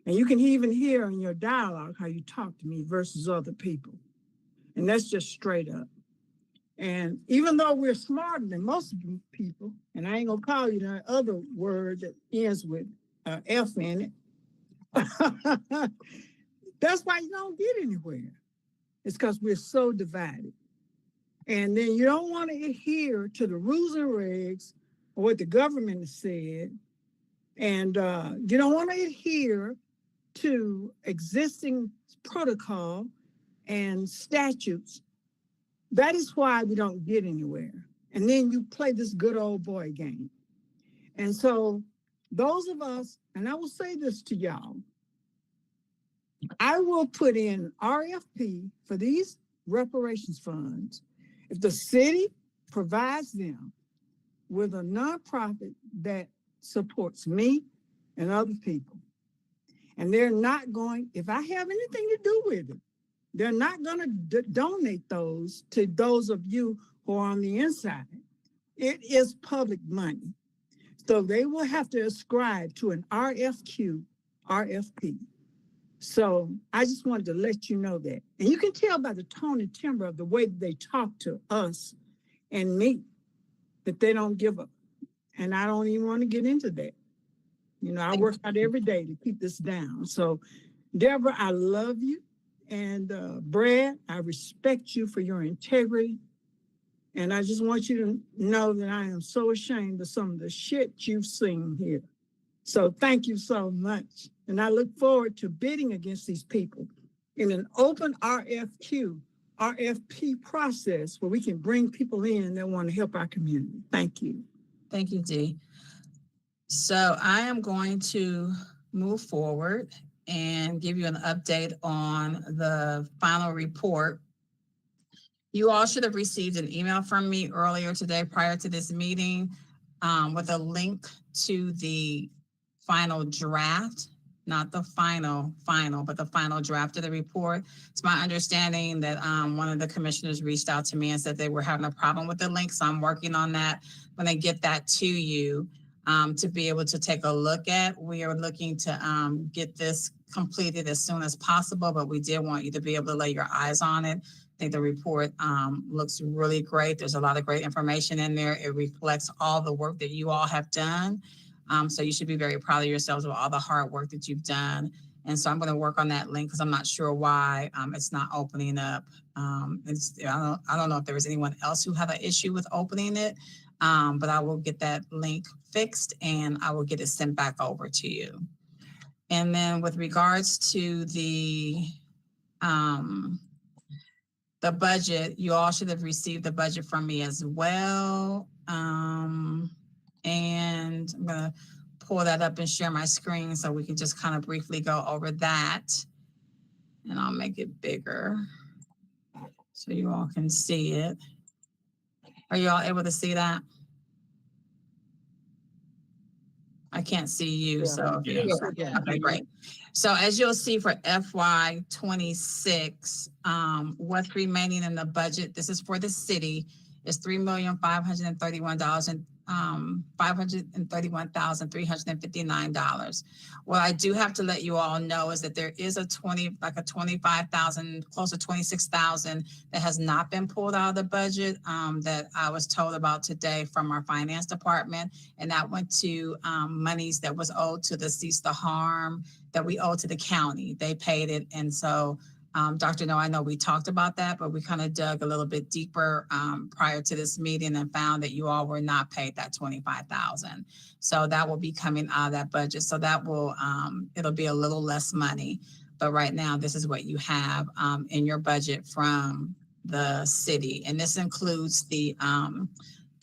And you can even hear in your dialogue how you talk to me versus other people. And that's just straight up. And even though we're smarter than most people, and I ain't gonna call you that other word that ends with F in it, that's why you don't get anywhere. It's because we're so divided. And then you don't want to adhere to the rules and regs or what the government has said. And you don't want to adhere to existing protocol and statutes. That is why we don't get anywhere. And then you play this good old boy game. And so those of us, and I will say this to y'all, I will put in RFP for these reparations funds if the city provides them with a nonprofit that supports me and other people. And they're not going, if I have anything to do with it, they're not going to donate those to those of you who are on the inside. It is public money. So they will have to ascribe to an RFP. So I just wanted to let you know that. And you can tell by the tone and timbre of the way that they talk to us and me that they don't give up. And I don't even want to get into that. You know, I work out every day to keep this down. So, Deborah, I love you. And Brad, I respect you for your integrity. And I just want you to know that I am so ashamed of some of the shit you've seen here. So thank you so much. And I look forward to bidding against these people in an open RFP process where we can bring people in that want to help our community. Thank you. Thank you, Dee. So I am going to move forward and give you an update on the final report. You all should have received an email from me earlier today prior to this meeting with a link to the final draft, not the final, but the final draft of the report. It's my understanding that one of the commissioners reached out to me and said they were having a problem with the link. So I'm working on that. When I get that to you to be able to take a look at, we are looking to get this completed as soon as possible, but we did want you to be able to lay your eyes on it. I think the report looks really great. There's a lot of great information in there. It reflects all the work that you all have done. So you should be very proud of yourselves with all the hard work that you've done. And so I'm going to work on that link because I'm not sure why it's not opening up. I don't know if there was anyone else who had an issue with opening it, but I will get that link fixed and I will get it sent back over to you. And then with regards to the budget, you all should have received the budget from me as well. And I'm going to pull that up and share my screen so we can just kind of briefly go over that. And I'll make it bigger so you all can see it. Are you all able to see that? I can't see you, so okay, great. So as you'll see for FY26, what's remaining in the budget, this is for the city, is $3,531,359. What I do have to let you all know is that there is a 25,000, close to 26,000 that has not been pulled out of the budget that I was told about today from our finance department, and that went to monies that was owed to the Cease the Harm that we owe to the county. They paid it, and so Dr. No, I know we talked about that, but we kind of dug a little bit deeper prior to this meeting and found that you all were not paid that $25,000. So that will be coming out of that budget. So that will, it'll be a little less money. But right now, this is what you have in your budget from the city. And this includes the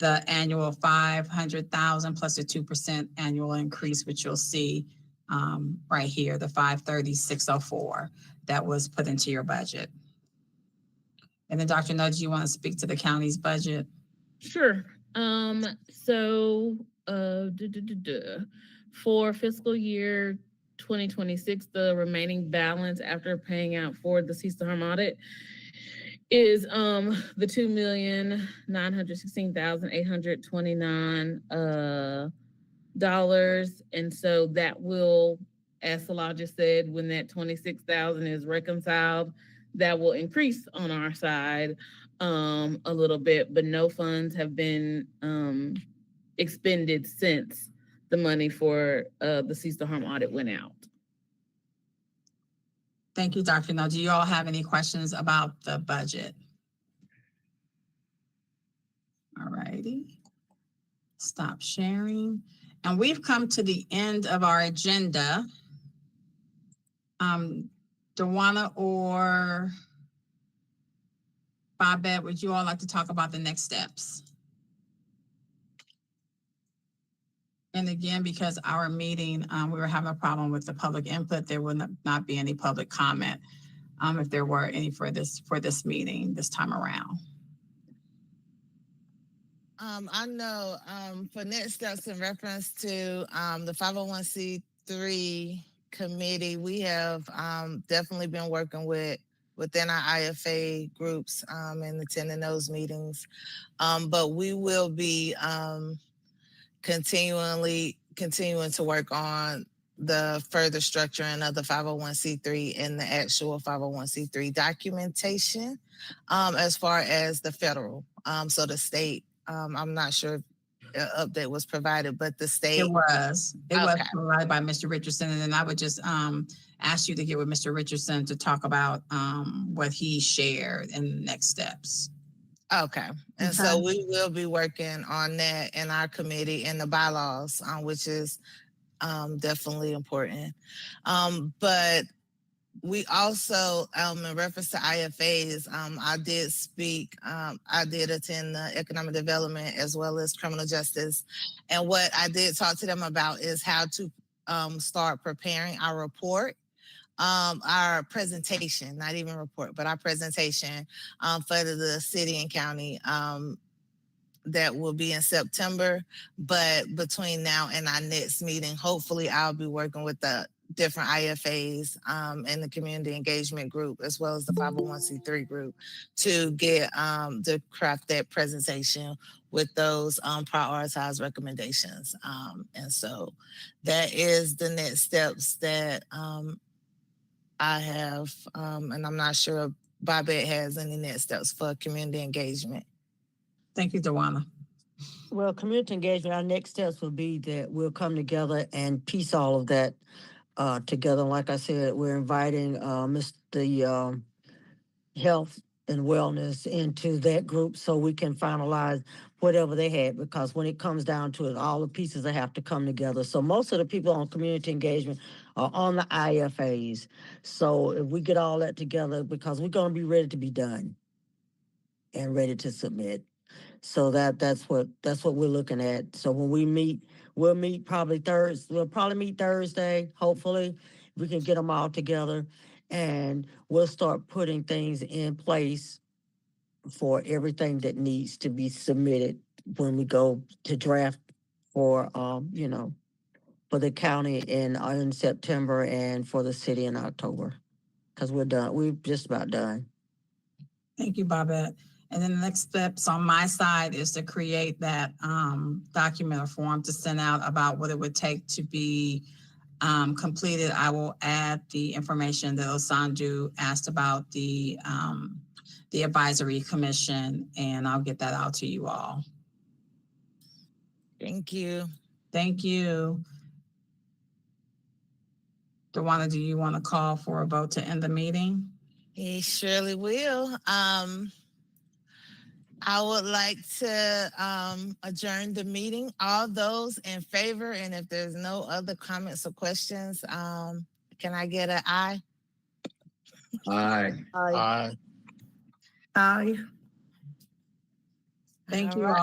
annual $500,000 plus a 2% annual increase, which you'll see right here, the $530,604 that was put into your budget. And then Dr. Nudge, you want to speak to the county's budget? Sure. For fiscal year 2026, the remaining balance after paying out for the Cease the Harm audit is the $2,916,829 dollars. And so that will, as Salah just said, when that 26,000 is reconciled, that will increase on our side a little bit, but no funds have been expended since the money for the Cease the Harm audit went out. Thank you, Dr. Now, do you all have any questions about the budget? All righty. Stop sharing. And we've come to the end of our agenda. Dewana or Babette, would you all like to talk about the next steps? And again, because our meeting, we were having a problem with the public input, there will not be any public comment if there were any for this meeting this time around. I know for next steps in reference to the 501c3 committee, we have definitely been working within our IFA groups and attending those meetings. But we will be continuing to work on the further structuring of the 501c3 and the actual 501c3 documentation, as far as the federal. So the state, I'm not sure if an update was provided, but the state. It was Okay. provided by Mr. Richardson, and then I would just ask you to get with Mr. Richardson to talk about what he shared and next steps. Okay. And so we will be working on that in our committee and the bylaws, which is definitely important. But we also, in reference to IFAs, I did speak, I did attend the economic development as well as criminal justice. And what I did talk to them about is how to start preparing our report, our presentation, not even report, but our presentation for the city and county that will be in September. But between now and our next meeting, hopefully I'll be working with the different IFAs and the community engagement group, as well as the 501c3 group, to get to craft that presentation with those prioritized recommendations. And so that is the next steps that I have, and I'm not sure if Bobette has any next steps for community engagement. Thank you, Dawana. Well, community engagement, our next steps will be that we'll come together and piece all of that together. And like I said, we're inviting the health and wellness into that group so we can finalize whatever they had, because when it comes down to it, all the pieces that have to come together. So most of the people on community engagement are on the IFAs. So if we get all that together, because we're going to be ready to be done and ready to submit. So that's what we're looking at. So when we meet, we'll meet probably Thursday. We'll probably meet Thursday. Hopefully, we can get them all together, and we'll start putting things in place for everything that needs to be submitted when we go to draft for for the county in September and for the city in October, because we're done. We're just about done. Thank you, Bobette. And then the next steps on my side is to create that document or form to send out about what it would take to be completed. I will add the information that Osanju asked about the advisory commission, and I'll get that out to you all. Thank you. Thank you. Dawana, do you want to call for a vote to end the meeting? He surely will. I would like to adjourn the meeting. All those in favor, and if there's no other comments or questions, can I get an aye? Aye. Aye. Aye. Thank All you right. all.